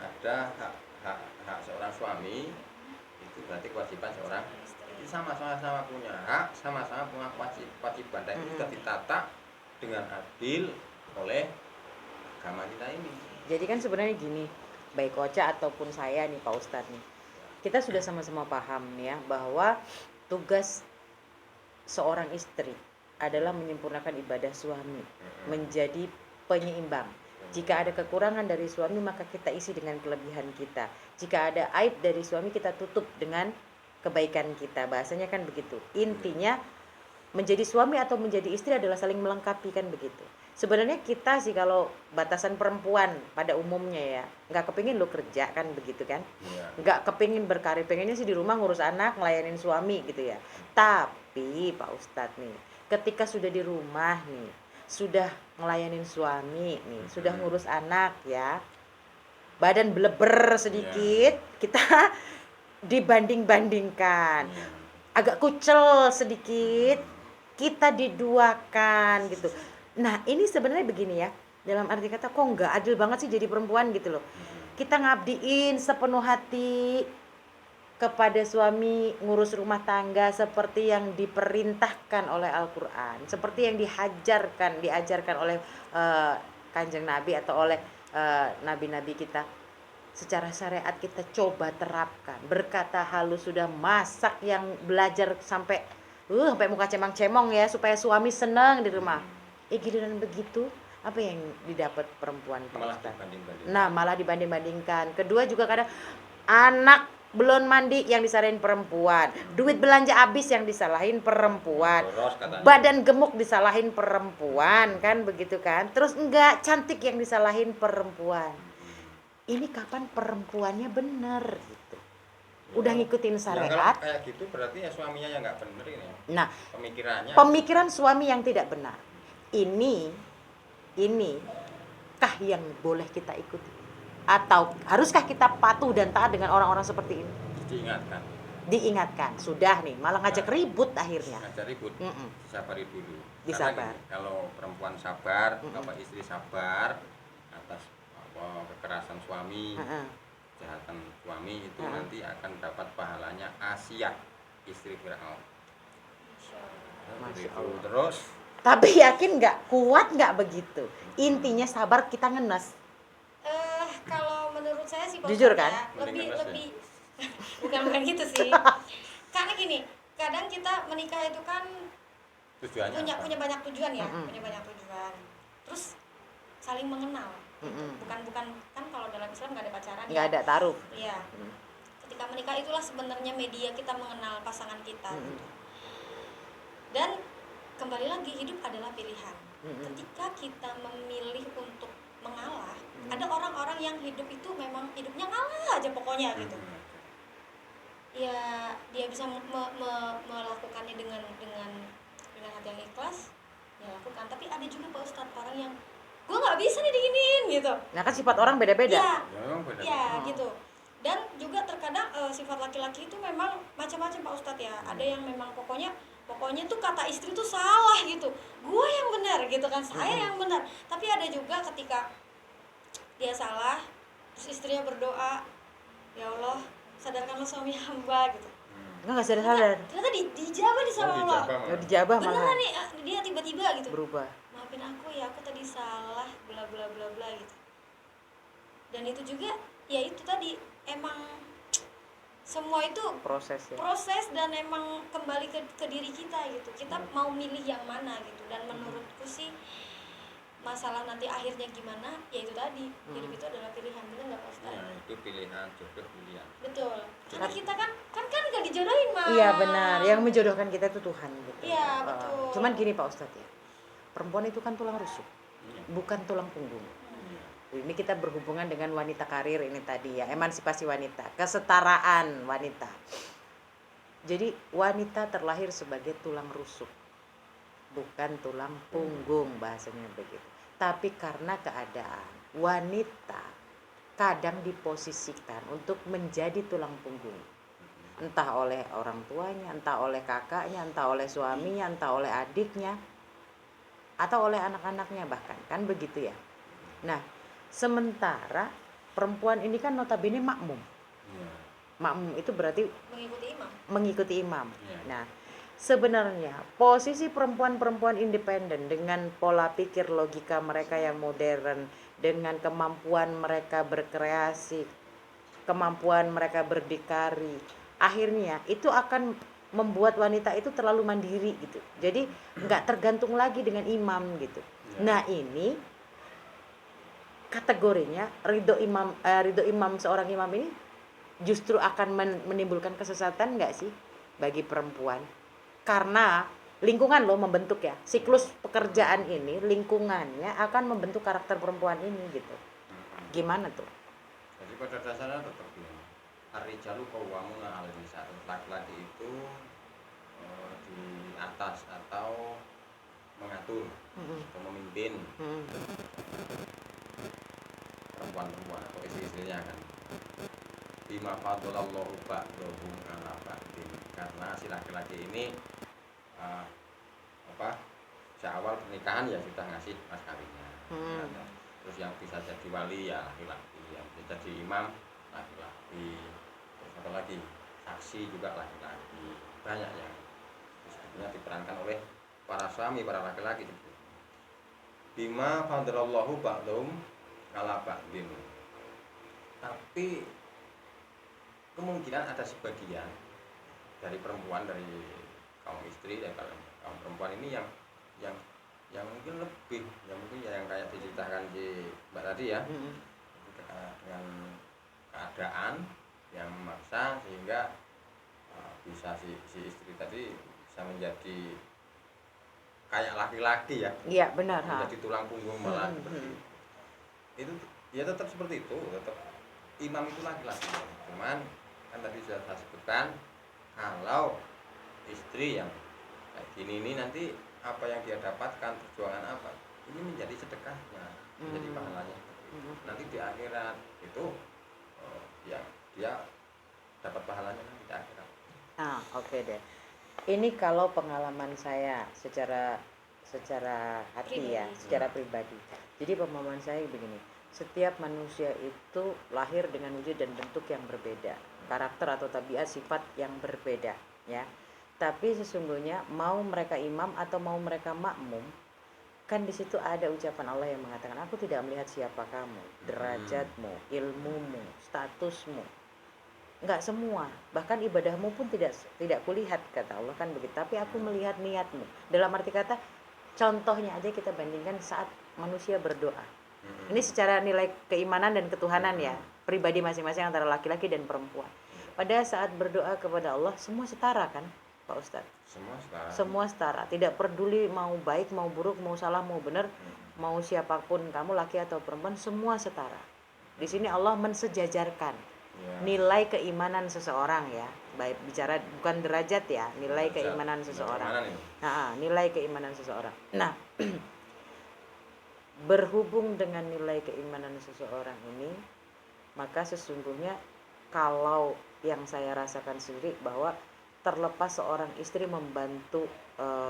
Ada hak seorang suami, itu berarti kewajiban seorang istri. Sama-sama punya hak, sama-sama punya kewajiban, dan itu sudah ditata dengan adil oleh agama kita ini. Jadi kan sebenarnya gini, baik Ocha ataupun saya nih Pak Ustadz nih, kita sudah sama-sama paham ya bahwa tugas seorang istri adalah menyempurnakan ibadah suami, menjadi penyeimbang. Jika ada kekurangan dari suami, maka kita isi dengan kelebihan kita. Jika ada aib dari suami, kita tutup dengan kebaikan kita. Bahasanya kan begitu. Intinya menjadi suami atau menjadi istri adalah saling melengkapi, kan begitu. Sebenarnya kita sih kalau batasan perempuan pada umumnya ya, nggak kepingin lo kerja kan begitu kan, nggak kepingin berkarir, pengennya sih di rumah ngurus anak, ngelayanin suami gitu ya. Tapi Pak Ustadz nih, ketika sudah di rumah nih, sudah ngelayanin suami nih, sudah ngurus anak ya, badan beleber sedikit, kita dibanding-bandingkan, agak kucel sedikit, kita diduakan gitu. Nah ini sebenarnya begini ya, dalam arti kata kok nggak adil banget sih jadi perempuan gitu loh. Kita ngabdiin sepenuh hati kepada suami, ngurus rumah tangga seperti yang diperintahkan oleh Al-Quran, seperti yang diajarkan oleh Kanjeng Nabi atau oleh nabi-nabi kita. Secara syariat kita coba terapkan, berkata halus sudah, masak yang belajar sampai muka cemang-cemong ya, supaya suami senang di rumah. Giliran begitu, apa yang didapat perempuan? Malah dibanding-bandingkan. Kedua juga kadang anak belum mandi yang disalahin perempuan, duit belanja habis yang disalahin perempuan, badan gemuk disalahin perempuan, kan begitu kan. Terus enggak cantik yang disalahin perempuan. ini kapan perempuannya bener gitu. Udah ngikutin Ya, syariat. kalau kayak gitu berarti ya suaminya yang nggak bener ini. Nah, Pemikirannya. pemikiran suami yang tidak benar. Ini kah yang boleh kita ikuti? Atau haruskah kita patuh dan taat dengan orang-orang seperti ini? Diingatkan. Diingatkan, sudah nih, malah ngajak ribut akhirnya. Ngajak ribut. Mm-mm. Disabari dulu. Disabar. Karena gini, kalau perempuan sabar, istri sabar atas kekerasan suami, kejahatan suami itu nanti akan dapat pahalanya Asia, istri Firaun. Masya Itu Allah. terus Tapi yakin nggak, kuat nggak begitu? Intinya sabar, kita ngenes. Kalau menurut saya sih Pak Jujur Ustadz kan? ya, Mending ngenes lebih bukan gitu sih. Karena gini, kadang kita menikah itu kan tujuannya apa? punya banyak tujuan ya, punya banyak tujuan. Terus saling mengenal. Bukan kan kalau dalam Islam nggak ada pacaran Nggak ya. ada taruh. Iya. Ketika menikah itulah sebenarnya media kita mengenal pasangan kita gitu. Dan kembali lagi, hidup adalah pilihan. Ketika kita memilih untuk mengalah, ada orang-orang yang hidup itu memang hidupnya ngalah aja pokoknya gitu. Ya dia bisa melakukannya dengan hati yang ikhlas, ya lakukan. Tapi ada juga Pak Ustadz orang yang gue nggak bisa nih diginiin gitu. Nah kan sifat orang beda-beda. Iya, Ya, memang beda. ya gitu. Dan juga terkadang sifat laki-laki itu memang macam-macam Pak Ustadz ya. Ada yang memang pokoknya tuh kata istri tuh salah gitu. Gue yang benar gitu kan, saya yang benar. Tapi ada juga ketika dia salah, terus istrinya berdoa, ya Allah sadarkanlah suami hamba gitu. Nggak sadar. Ternyata dijabah di sama Allah. Nggak dijabah malah. Beneran nih dia tiba-tiba gitu. Berubah. Maafin aku ya, aku tadi salah bla bla bla bla gitu. Dan itu juga ya itu tadi emang semua itu Proses ya. proses dan emang kembali ke diri kita gitu. Kita mau milih yang mana gitu. Dan menurutku sih masalah nanti akhirnya gimana, ya itu tadi, hidup itu adalah pilihan, bener nggak Pak Ustadz? Ya, itu pilihan, jodoh pilihan. Betul. Karena kita kan nggak dijodohin Mas. Iya benar, yang menjodohkan kita itu Tuhan gitu. Iya, betul. Cuman gini Pak Ustadz ya, perempuan itu kan tulang rusuk, bukan tulang punggung. Ini kita berhubungan dengan wanita karir ini tadi ya, emansipasi wanita, kesetaraan wanita. Jadi wanita terlahir sebagai tulang rusuk, bukan tulang punggung bahasanya begitu. Tapi karena keadaan wanita kadang diposisikan untuk menjadi tulang punggung, entah oleh orang tuanya, entah oleh kakaknya, entah oleh suaminya, entah oleh adiknya, atau oleh anak-anaknya bahkan, kan begitu ya. Nah, sementara perempuan ini kan notabene makmum. Makmum itu berarti mengikuti imam. Nah, sebenarnya posisi perempuan-perempuan independen dengan pola pikir logika mereka yang modern, dengan kemampuan mereka berkreasi, kemampuan mereka berdikari, akhirnya itu akan membuat wanita itu terlalu mandiri gitu. Jadi nggak tergantung lagi dengan imam gitu. Nah ini kategorinya ridho imam seorang imam ini justru akan menimbulkan kesesatan nggak sih bagi perempuan? Karena lingkungan loh membentuk ya, siklus pekerjaan ini lingkungannya akan membentuk karakter perempuan ini gitu. Gimana tuh? Jadi pada dasarnya tetap begini, ar-rijalu qawwamuna 'alan nisa. Laki-laki itu di atas atau mengatur atau memimpin perempuan-perempuan atau istri-istrinya kan. Bima faddalallahu ba'dahum 'ala ba'din. Karena si laki-laki ini seawal pernikahan ya sudah ngasih mas kawinnya. Terus yang bisa jadi wali ya laki-laki, yang bisa jadi imam laki-laki, terus apa lagi, saksi juga laki-laki, banyak yang sebetulnya diperankan oleh para suami, para laki-laki. Bima faddalallahu ba'dahum 'ala ba'din. Tapi kemungkinan ada sebagian dari perempuan, dari kaum istri dan kaum perempuan ini yang mungkin lebih, yang mungkin yang kayak diceritakan di Mbak tadi ya, dengan keadaan yang memaksa sehingga bisa si istri tadi bisa menjadi kayak laki-laki ya. Iya benar. Menjadi tulang punggung malah seperti itu ya tetap seperti itu, tetap imam itu laki-laki. Cuman kan tadi sudah saya sebutkan, kalau istri yang kayak gini ini nanti apa yang dia dapatkan, perjuangan apa, ini menjadi sedekahnya, menjadi pahalanya. Nanti di akhirat itu ya dia dapat pahalanya nanti di akhirat. Oke deh. Ini kalau pengalaman saya secara hati ya, secara pribadi. Jadi pemahaman saya begini, setiap manusia itu lahir dengan wujud dan bentuk yang berbeda, karakter atau tabiat sifat yang berbeda, ya. Tapi sesungguhnya mau mereka imam atau mau mereka makmum, kan di situ ada ucapan Allah yang mengatakan, aku tidak melihat siapa kamu, derajatmu, ilmumu, statusmu. Enggak semua, bahkan ibadahmu pun tidak kulihat, kata Allah kan begitu. Tapi aku melihat niatmu. Dalam arti kata, contohnya aja kita bandingkan saat manusia berdoa. Ini secara nilai keimanan dan ketuhanan ya, pribadi masing-masing antara laki-laki dan perempuan. Pada saat berdoa kepada Allah, semua setara kan, Pak Ustadz? Semua setara. Tidak peduli mau baik, mau buruk, mau salah, mau benar, mau siapapun kamu, laki atau perempuan, semua setara. Di sini Allah mensejajarkan nilai keimanan seseorang ya, baik bicara bukan derajat ya, nilai keimanan seseorang. Nilai keimanan seseorang. Nah, berhubung dengan nilai keimanan seseorang ini, maka sesungguhnya kalau yang saya rasakan sendiri bahwa terlepas seorang istri membantu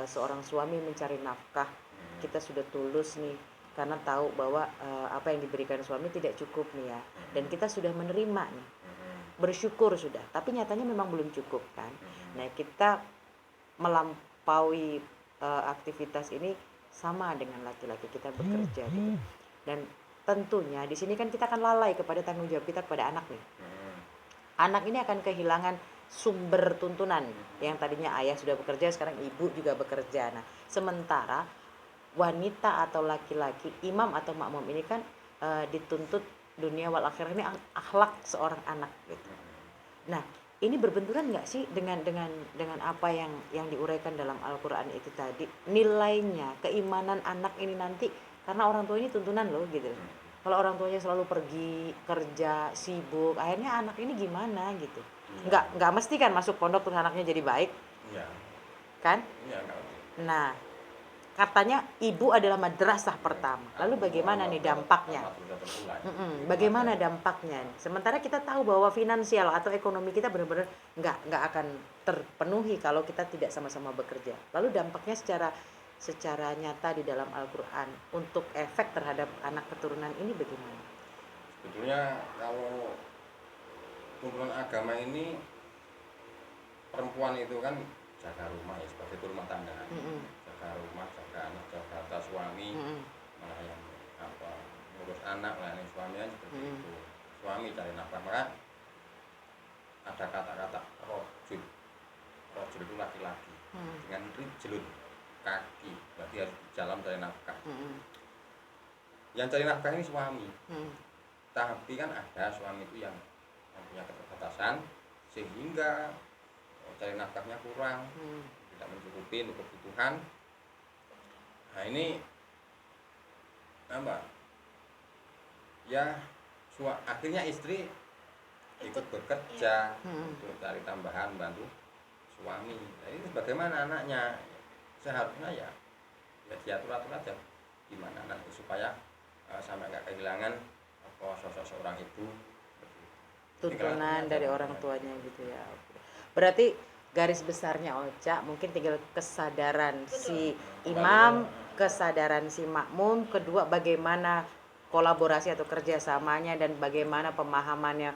seorang suami mencari nafkah, kita sudah tulus nih karena tahu bahwa apa yang diberikan suami tidak cukup nih ya, dan kita sudah menerima nih, bersyukur sudah, tapi nyatanya memang belum cukup kan. Nah, kita melampaui aktivitas ini sama dengan laki-laki, kita bekerja gitu. Dan tentunya di sini kan kita akan lalai kepada tanggung jawab kita kepada anak nih. Anak ini akan kehilangan sumber tuntunan, yang tadinya ayah sudah bekerja, sekarang ibu juga bekerja. Nah, sementara wanita atau laki-laki, imam atau makmum ini kan dituntut dunia wal akhirah, ini akhlak seorang anak gitu. Nah, ini berbenturan nggak sih dengan apa yang diuraikan dalam Al-Quran itu tadi, nilainya keimanan anak ini nanti, karena orang tua ini tuntunan loh gitu. Kalau orang tuanya selalu pergi kerja sibuk, akhirnya anak ini gimana gitu. Nggak mesti kan masuk pondok terus anaknya jadi baik, kan? Nah, katanya ibu adalah madrasah pertama. Lalu bagaimana nih dampaknya? Bagaimana dampaknya? Sementara kita tahu bahwa finansial atau ekonomi kita benar-benar nggak akan terpenuhi kalau kita tidak sama-sama bekerja. Lalu dampaknya secara nyata di dalam Al-Quran untuk efek terhadap anak keturunan ini bagaimana? Sebetulnya kalau tuntunan agama ini, perempuan itu kan jaga rumah ya, sebagai ibu rumah tangga. Jaga rumah, jaga anak, jaga harta suami, yang ngurus anak, melayani suami kan seperti itu. Suami cari nafkah, maka ada kata-kata rojul itu laki-laki, dengan rijlun kaki, berarti harus jalan cari nafkah. Yang cari nafkah ini suami, tapi kan ada suami itu yang punya keterbatasan sehingga cari nafkahnya kurang, tidak mencukupi untuk kebutuhan. Nah, ini ya akhirnya istri ikut bekerja untuk cari tambahan bantu suami. Nah, ini bagaimana anaknya? Seharusnya ya diatur-atur aja gimana nanti supaya sampai nggak kehilangan sosok seorang ibu, tuntunan dari orang tuanya gitu ya. Berarti garis besarnya Ocha mungkin tinggal kesadaran si imam, kesadaran si makmum, kedua bagaimana kolaborasi atau kerjasamanya, dan bagaimana pemahamannya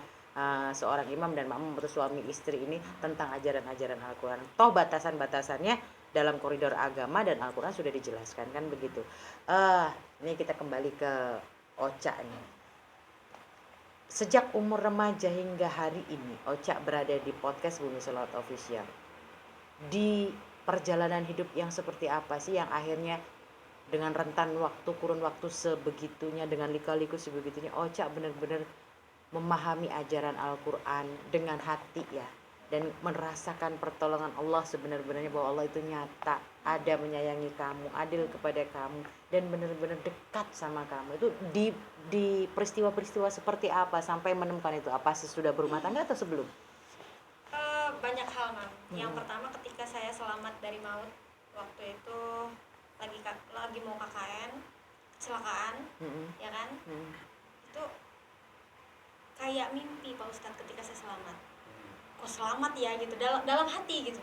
seorang imam dan makmum atau suami istri ini tentang ajaran-ajaran Al-Quran. Toh batasan-batasannya dalam koridor agama dan Al-Quran sudah dijelaskan kan begitu. Ini kita kembali ke Ocha nih. Sejak umur remaja hingga hari ini, Ocha berada di podcast Bumi Selawat Official. Di perjalanan hidup yang seperti apa sih yang akhirnya dengan rentan waktu, kurun waktu sebegitunya, dengan lika-liku sebegitunya, Ocha benar-benar memahami ajaran Al-Quran dengan hati ya. dan merasakan pertolongan Allah sebenar-benarnya, bahwa Allah itu nyata, ada menyayangi kamu, adil kepada kamu, dan benar-benar dekat sama kamu. Itu di peristiwa-peristiwa seperti apa sampai menemukan itu? Apa sesudah berumah tangga atau sebelum? Banyak hal, Mam. Yang pertama ketika saya selamat dari maut, waktu itu lagi mau KKN, kecelakaan, ya kan? Itu kayak mimpi Pak Ustadz ketika saya selamat. Kok selamat ya gitu, dalam hati gitu.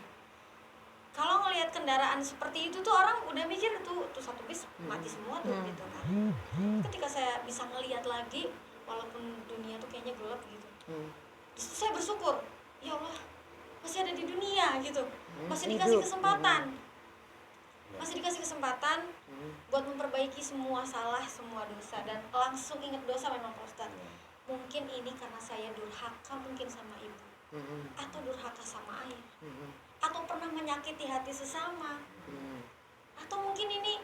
Kalau ngelihat kendaraan seperti itu tuh orang udah mikir tuh satu bis mati semua tuh gitu kan. Ketika saya bisa ngelihat lagi, walaupun dunia tuh kayaknya gelap gitu, disitu saya bersyukur, ya Allah masih ada di dunia gitu, masih dikasih kesempatan, buat memperbaiki semua salah, semua dosa. Dan langsung ingat dosa memang Pak Ustadz. Mungkin ini karena saya durhaka mungkin sama ibu, atau durhaka sama ayah, atau pernah menyakiti hati sesama, atau mungkin ini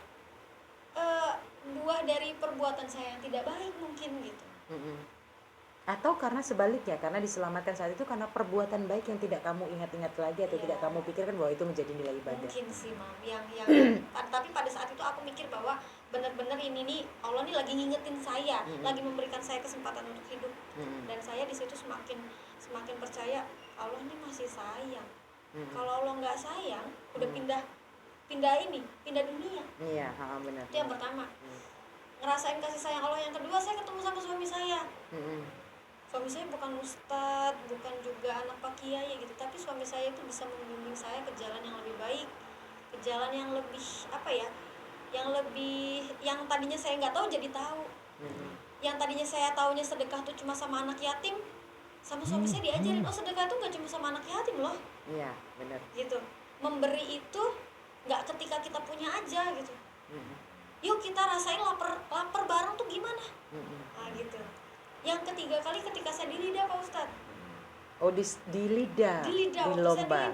buah dari perbuatan saya yang tidak baik mungkin gitu. Atau karena sebaliknya, karena diselamatkan saat itu karena perbuatan baik yang tidak kamu ingat-ingat lagi atau tidak kamu pikirkan bahwa itu menjadi nilai ibadah. Mungkin sih, Mam. Yang tapi pada saat itu aku mikir bahwa benar-benar ini nih Allah nih lagi ngingetin saya, lagi memberikan saya kesempatan untuk hidup. Dan saya di situ semakin percaya Allah nih masih sayang. Kalau Allah nggak sayang, udah pindah dunia. Iya, benar. Itu yang pertama. Ngerasain kasih sayang Allah. Yang kedua, saya ketemu sama suami saya. Suami saya bukan ustadz, bukan juga anak pak kiai gitu, tapi suami saya itu bisa membimbing saya ke jalan yang lebih baik, ke jalan yang lebih yang tadinya saya nggak tahu jadi tahu. Yang tadinya saya taunya sedekah tuh cuma sama anak yatim, sama suami saya diajarin, oh sedekah tuh nggak cuma sama anak yatim loh. Iya, benar. Gitu. Memberi itu nggak ketika kita punya aja gitu. Yuk kita rasain lapar bareng tuh gimana? Nah gitu. Yang ketiga kali ketika saya di lidah Pak Ustadz. Oh di lidah. Di lomba.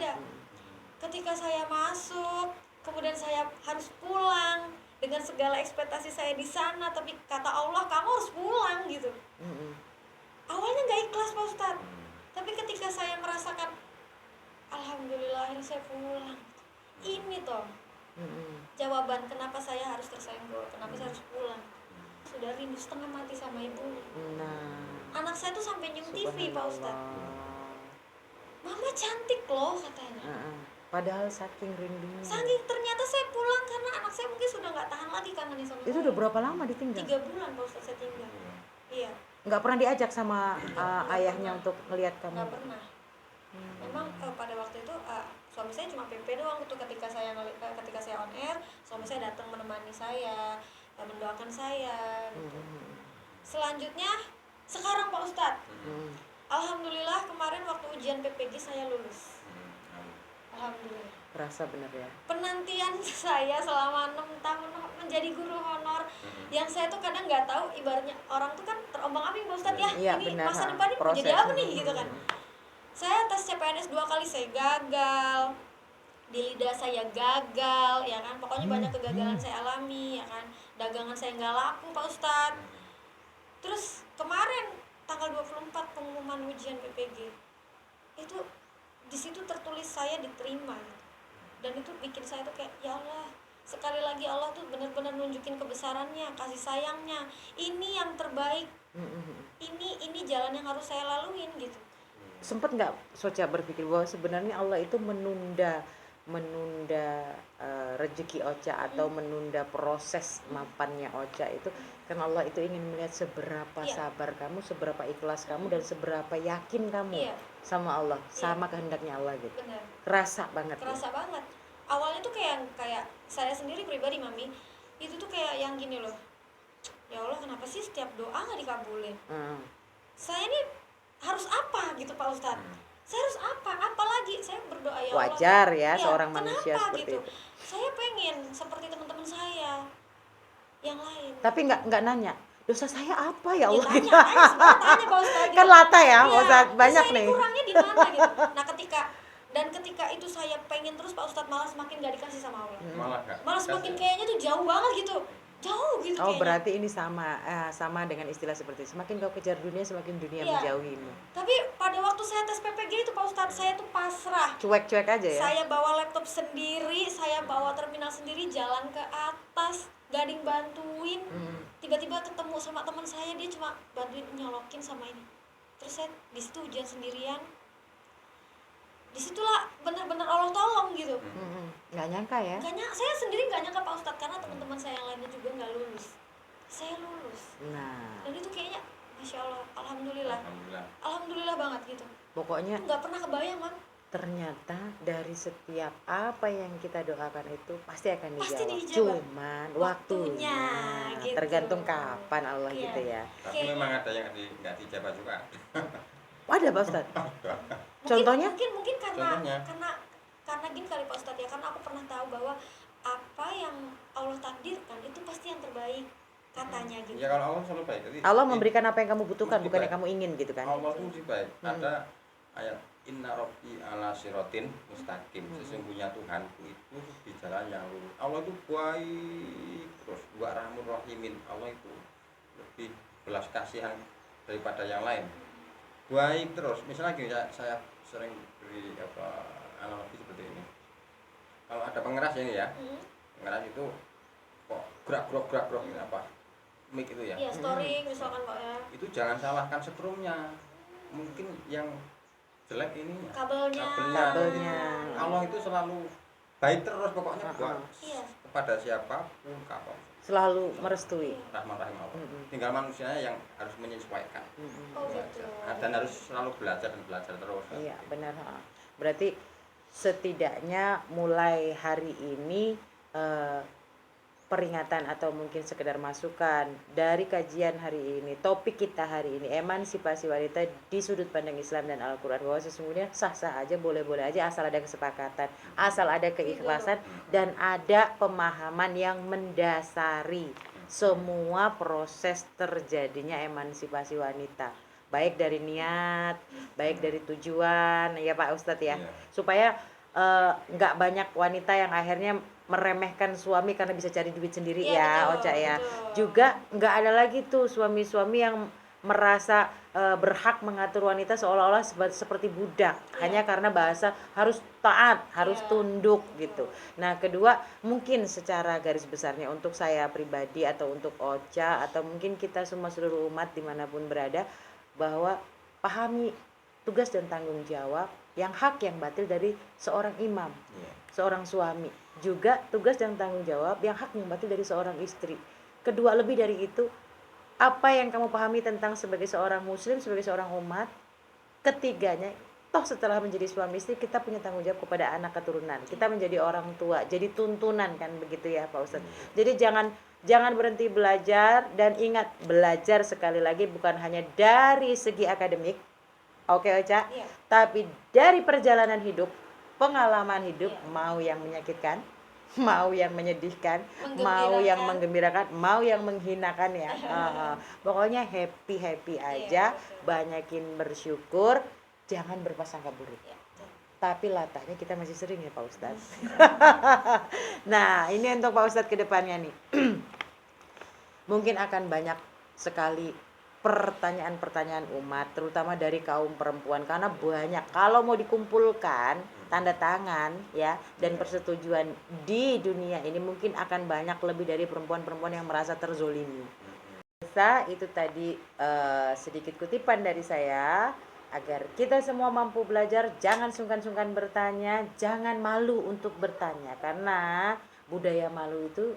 Ketika saya masuk, kemudian saya harus pulang dengan segala ekspektasi saya di sana, tapi kata Allah kamu harus pulang gitu. Awalnya nggak ikhlas Pak Ustadz, tapi ketika saya merasakan alhamdulillah akhirnya saya pulang. Ini toh jawaban kenapa saya harus tersenggol, kenapa saya harus pulang. Sudah rindu setengah mati sama ibu. Anak saya tuh sampai nyium TV Pak Ustadz. Mama cantik loh katanya. Padahal saking rindunya. Ternyata saya pulang karena anak saya mungkin sudah nggak tahan lagi kangen sama itu saya. udah berapa lama ditinggal? 3 bulan Pak Ustadz saya tinggal. Iya. Nggak pernah diajak sama ayahnya untuk ngelihat kamu? Nggak pernah. Memang pada waktu itu suami saya cuma PP doang tuh ketika saya on air, suami saya datang menemani saya, mendoakan saya gitu. Selanjutnya sekarang Pak Ustadz, alhamdulillah kemarin waktu ujian PPG saya lulus. Alhamdulillah. Kerasa bener ya. Penantian saya selama 6 tahun menjadi guru honor, yang saya tuh kadang nggak tahu, ibaratnya orang tuh kan terombang-ambing Pak Ustadz ya, iya, ini benar, masa depan ini mau jadi apa nih gitu kan. Saya tes CPNS 2 kali saya gagal, di lidah saya gagal, ya kan, pokoknya banyak kegagalan saya alami, ya kan, dagangan saya nggak laku Pak Ustadz. Terus kemarin tanggal 24 pengumuman ujian PPG itu di situ tertulis saya diterima gitu. Dan itu bikin saya tuh kayak ya Allah, sekali lagi Allah tuh benar-benar nunjukin kebesarannya, kasih sayangnya, ini yang terbaik, ini jalan yang harus saya laluin gitu. Sempet nggak Socha berpikir bahwa sebenarnya Allah itu menunda rezeki Ocha atau menunda proses mapannya Ocha itu karena Allah itu ingin melihat seberapa sabar kamu, seberapa ikhlas kamu, dan seberapa yakin kamu sama Allah, sama kehendaknya Allah gitu. Benar. Kerasa banget. Banget. Awalnya tuh kayak saya sendiri pribadi Mami, itu tuh kayak yang gini loh. Ya Allah, kenapa sih setiap doa nggak dikabulin? Saya nih harus apa gitu Pak Ustadz? Saya harus apa? Apalagi saya berdoa ya Allah. Wajar ya seorang manusia seperti gitu? itu. Saya pengen seperti teman-teman saya yang lain. Tapi nggak nanya dosa saya apa ya Allah? Tanya Pak Ustadz. Kan lata ya, Pak Ustadz, banyak saya nih. Ini kurangnya di mana gitu. Nah ketika itu saya pengen terus Pak Ustadz, malah semakin gak dikasih sama Allah. Malah semakin kayaknya tuh jauh banget gitu. Jauh gitu Oh, kayaknya. berarti ini sama dengan istilah seperti semakin kau kejar dunia, semakin dunia Iya. menjauhimu. Tapi pada waktu saya tes PPG itu Pak Ustadz, saya tuh pasrah. Cuek-cuek aja ya. Saya bawa laptop sendiri, saya bawa terminal sendiri, jalan ke atas, gak ada yang bantuin. Tiba-tiba ketemu sama teman saya, dia cuma bantuin nyolokin sama ini. Terus saya di situ ujian sendirian. Disitulah benar-benar Allah tolong gitu. Nggak nyangka ya. Saya sendiri nggak nyangka Pak Ustadz, karena teman-teman saya yang lainnya juga nggak lulus. Saya lulus. Nah, Dan itu kayaknya, Masya Allah, Alhamdulillah. Alhamdulillah. Alhamdulillah banget gitu. pokoknya Itu nggak pernah kebayang, Mam. ternyata dari setiap apa yang kita doakan itu pasti akan Pasti dijawab. dijawab. Cuman Waktunya, waktunya gitu. tergantung kapan Allah Iya. gitu ya. Tapi Kayaknya- memang ada yang nggak dijawab juga. Ada Pak Ustadz? Contohnya? Mungkin Contohnya? karena gini kali Pak Ustadz ya, karena aku pernah tahu bahwa apa yang Allah takdirkan itu pasti yang terbaik katanya gitu. Ya kalau Allah selalu baik. Jadi, Allah memberikan apa yang kamu butuhkan, Mesti bukan baik. yang kamu ingin gitu kan. Allah itu mesti baik. Hmm. Ada ayat Inna Rabbi ala sirotin mustaqim. Sesungguhnya Tuhanku itu di jalan yang lurus. Allah itu baik terus, wa rahmur rahimin. Allah itu lebih belas kasihan daripada yang lain. Baik terus. Misalnya gini, saya sering beri analogi seperti ini. Kalau ada pengeras ini ya, pengeras itu kok gerak ini apa? Mic itu ya. Iya, story misalkan Pak ya. Itu jangan salahkan setrumnya, mungkin yang jelek ini Kabelnya. Kabelnya. Allah itu selalu baik terus pokoknya buat Iya. kepada siapapun kapan Selalu merestui. rahman rahim Allah. Tinggal manusianya yang harus menyesuaikan. Oh gitu. Dan harus selalu belajar dan belajar terus. Iya benar. Berarti setidaknya mulai hari ini peringatan atau mungkin sekedar masukan dari kajian hari ini, topik kita hari ini, emansipasi wanita di sudut pandang Islam dan Al-Quran, bahwa sesungguhnya sah-sah aja, boleh-boleh aja asal ada kesepakatan, asal ada keikhlasan dan ada pemahaman yang mendasari semua proses terjadinya emansipasi wanita, baik dari niat, baik dari tujuan ya Pak Ustadz ya. Iya. Supaya nggak banyak wanita yang akhirnya meremehkan suami karena bisa cari duit sendiri. Iya, ya betul, Oca ya. betul. Juga nggak ada lagi tuh suami-suami yang merasa berhak mengatur wanita seolah-olah seperti budak, hanya karena bahasa harus taat, harus Iya, tunduk gitu. Nah kedua, mungkin secara garis besarnya untuk saya pribadi atau untuk Oca atau mungkin kita semua seluruh umat dimanapun berada, bahwa pahami tugas dan tanggung jawab yang hak yang batil dari seorang imam, Iya. seorang suami, juga tugas dan tanggung jawab yang hak yang batil dari seorang istri. Kedua, lebih dari itu, apa yang kamu pahami tentang sebagai seorang muslim, sebagai seorang umat. Ketiganya, toh setelah menjadi suami istri kita punya tanggung jawab kepada anak keturunan, kita menjadi orang tua, jadi tuntunan kan begitu ya Pak Ustadz. Jadi jangan berhenti belajar, dan ingat, belajar sekali lagi bukan hanya dari segi akademik, oke Oca, Iya. tapi dari perjalanan hidup, pengalaman hidup, Iya. mau yang menyakitkan, mau yang menyedihkan, mau Menggembirakan. yang menggembirakan, mau yang menghinakan ya. Pokoknya happy aja, betul. banyakin bersyukur, jangan berprasangka buruk. Iya, betul. Tapi latahnya kita masih sering ya Pak Ustadz. Nah ini untuk Pak Ustadz ke depannya nih. Mungkin akan banyak sekali pertanyaan-pertanyaan umat, terutama dari kaum perempuan, karena banyak. Kalau mau dikumpulkan tanda tangan ya dan persetujuan di dunia ini, mungkin akan banyak lebih dari perempuan-perempuan yang merasa terzolimi. Itu tadi sedikit kutipan dari saya, agar kita semua mampu belajar. Jangan sungkan-sungkan bertanya, jangan malu untuk bertanya, karena budaya malu itu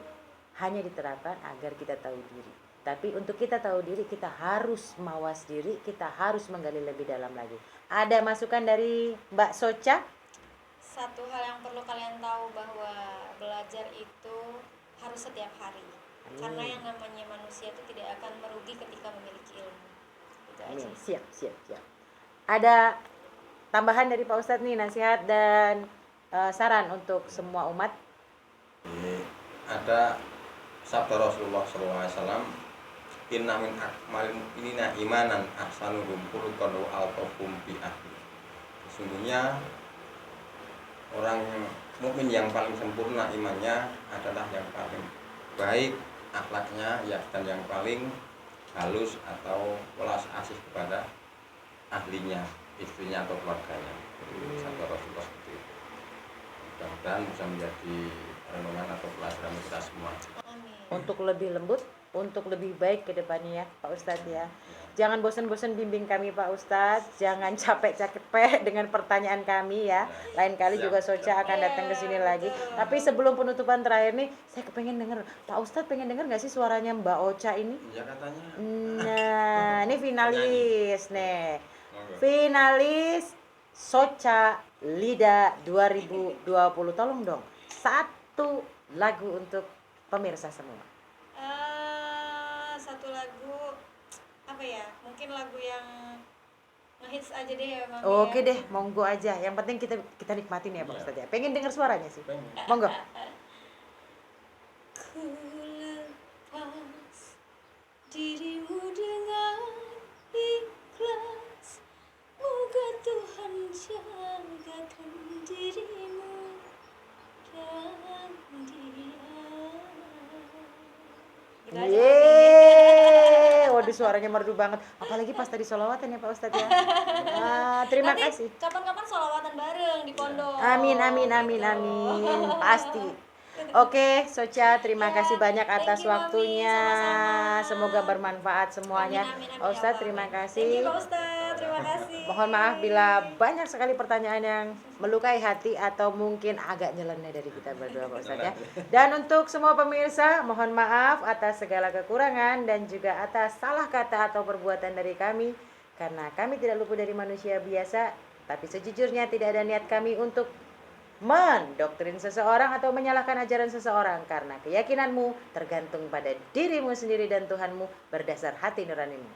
hanya diterapkan agar kita tahu diri. Tapi untuk kita tahu diri, kita harus mawas diri, kita harus menggali lebih dalam lagi. Ada masukan dari Mbak Soca? Satu hal yang perlu kalian tahu, bahwa belajar itu harus setiap hari. Karena yang namanya manusia itu tidak akan merugi ketika memiliki ilmu. Itu aja. Amin. Siap. Ada tambahan dari Pak Ustadz nih, nasihat dan saran untuk semua umat? Ini ada sabda Rasulullah SAW, inna min akmalil mu'minina imanan ahsanuhum khuluqan wa alqahum bi ahli. Sesungguhnya orang mukmin yang paling sempurna imannya adalah yang paling baik akhlaknya ya, dan yang paling halus atau welas asih kepada ahlinya, istrinya atau keluarganya. Jadi satu Rasulullah seperti itu. Mudah-mudahan bisa menjadi renungan atau pelajaran kita semua. Amin. Untuk lebih lembut, untuk lebih baik ke depannya ya Pak Ustadz ya. Jangan bosan-bosan bimbing kami Pak Ustadz, jangan capek-capek dengan pertanyaan kami ya. Lain kali Siap, juga Socha akan Iya, datang ke sini lagi. betul. Tapi sebelum penutupan terakhir nih, saya kepengen denger Pak Ustadz, pengen denger nggak sih suaranya Mbak Ocha ini? Ya katanya. Nah, ini finalis nih. Monggo. Finalis Socha Lida 2020. Tolong dong, satu lagu untuk pemirsa semua. Satu lagu apa ya? Mungkin lagu yang ngehits aja deh ya, Mami. Oke ya. deh, monggo aja. Yang penting kita nikmatin ya Pak Iya. Ustadz ya. Pengen denger suaranya sih. Pengen. Monggo. Ku lepas dirimu dengan ikhlas, moga Tuhan jagakan dirimu dan dia. Gitu aja, Mami. Yeay, waduh suaranya merdu banget. Apalagi pas tadi sholawatan ya Pak Ustadz ya. Terima Nanti kasih. kapan-kapan sholawatan bareng di pondok. Amin, amin, amin, Gitu. amin. Pasti. Oke, Socha, terima Ya, kasih banyak thank atas you, Mami. waktunya. Sama-sama. Semoga bermanfaat semuanya. Amin, amin, amin, Pak ya Ustadz, Allah. terima Thank you kasih. Pak Ustadz, terima kasih. Mohon maaf bila banyak sekali pertanyaan yang melukai hati atau mungkin agak nyeleneh dari kita berdua Pak Ustadz ya. Dan untuk semua pemirsa, mohon maaf atas segala kekurangan dan juga atas salah kata atau perbuatan dari kami. Karena kami tidak luput dari manusia biasa, tapi sejujurnya tidak ada niat kami untuk mendoktrin seseorang atau menyalahkan ajaran seseorang, karena keyakinanmu tergantung pada dirimu sendiri dan Tuhanmu berdasar hati nuranimu.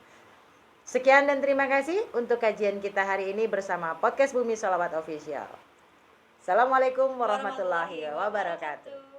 Sekian dan terima kasih untuk kajian kita hari ini bersama Podcast Bumi Sholawat Official. Assalamualaikum warahmatullahi wabarakatuh.